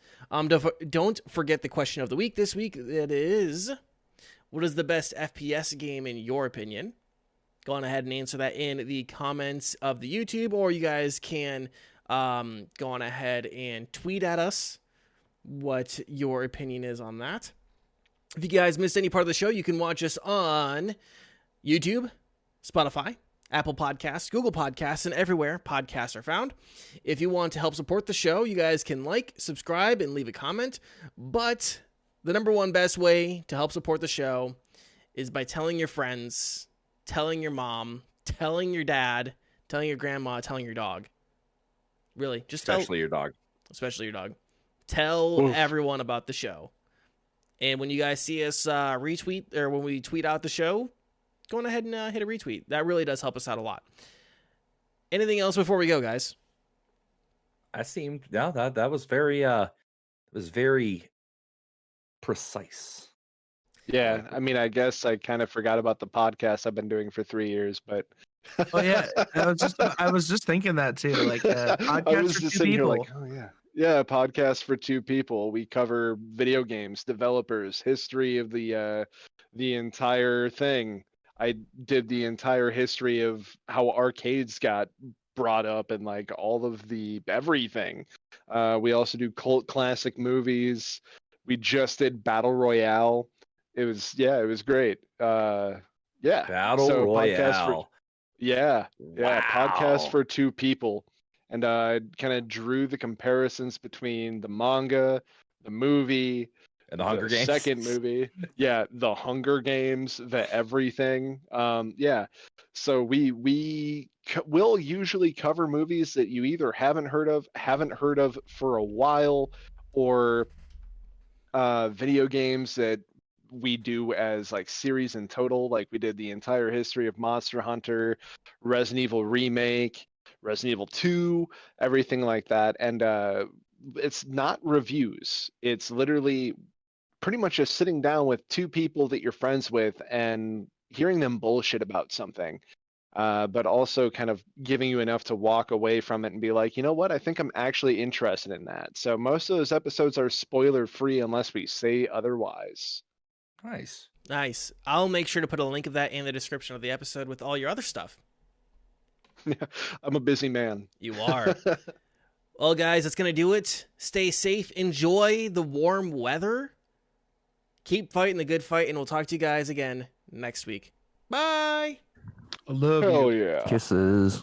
[SPEAKER 2] Don't forget the question of the week this week. It is, what is the best FPS game in your opinion? Go on ahead and answer that in the comments of the YouTube, or you guys can go on ahead and tweet at us what your opinion is on that. If you guys missed any part of the show, you can watch us on YouTube, Spotify, Apple Podcasts, Google Podcasts, and everywhere podcasts are found. If you want to help support the show, you guys can like, subscribe, and leave a comment. But the number one best way to help support the show is by telling your friends, telling your mom, telling your dad, telling your grandma, telling your dog. Really, just
[SPEAKER 1] Especially your dog.
[SPEAKER 2] Especially your dog. Tell everyone about the show. And when you guys see us retweet, or when we tweet out the show, go on ahead and hit a retweet. That really does help us out a lot. Anything else before we go, guys?
[SPEAKER 1] I seemed that was very precise.
[SPEAKER 4] Yeah, I mean, I guess I kind of forgot about the podcast I've been doing for 3 years, but
[SPEAKER 3] Oh yeah, I was just thinking that too. Like
[SPEAKER 4] I
[SPEAKER 3] podcast
[SPEAKER 4] was
[SPEAKER 3] for
[SPEAKER 4] just
[SPEAKER 3] two
[SPEAKER 4] sitting here
[SPEAKER 3] people.
[SPEAKER 4] like, oh yeah, podcast for two people. We cover video games, developers, history of the entire thing. I did the entire history of how arcades got brought up and like all of the everything. We also do cult classic movies. We just did Battle Royale. It was great. Yeah.
[SPEAKER 1] Battle
[SPEAKER 4] So podcast for
[SPEAKER 1] Royale.
[SPEAKER 4] yeah, podcast
[SPEAKER 1] Wow.
[SPEAKER 4] for two people. And kind of drew the comparisons between the manga, the movie,
[SPEAKER 1] And the Hunger Games.
[SPEAKER 4] second movie, the Hunger Games, the everything. Yeah. So we'll usually cover movies that you either haven't heard of for a while, or video games that we do as like series in total. Like we did the entire history of Monster Hunter, Resident Evil Remake, Resident Evil 2, everything like that. And it's not reviews. It's literally pretty much just sitting down with two people that you're friends with and hearing them bullshit about something. But also kind of giving you enough to walk away from it and be like, you know what, I think I'm actually interested in that. So most of those episodes are spoiler free unless we say otherwise.
[SPEAKER 2] Nice. I'll make sure to put a link of that in the description of the episode with all your other stuff.
[SPEAKER 4] I'm a busy man.
[SPEAKER 2] You are. Well, guys, that's going to do it. Stay safe. Enjoy the warm weather. Keep fighting the good fight, and we'll talk to you guys again next week. Bye.
[SPEAKER 3] I love
[SPEAKER 4] Hell
[SPEAKER 3] you.
[SPEAKER 4] yeah.
[SPEAKER 1] Kisses.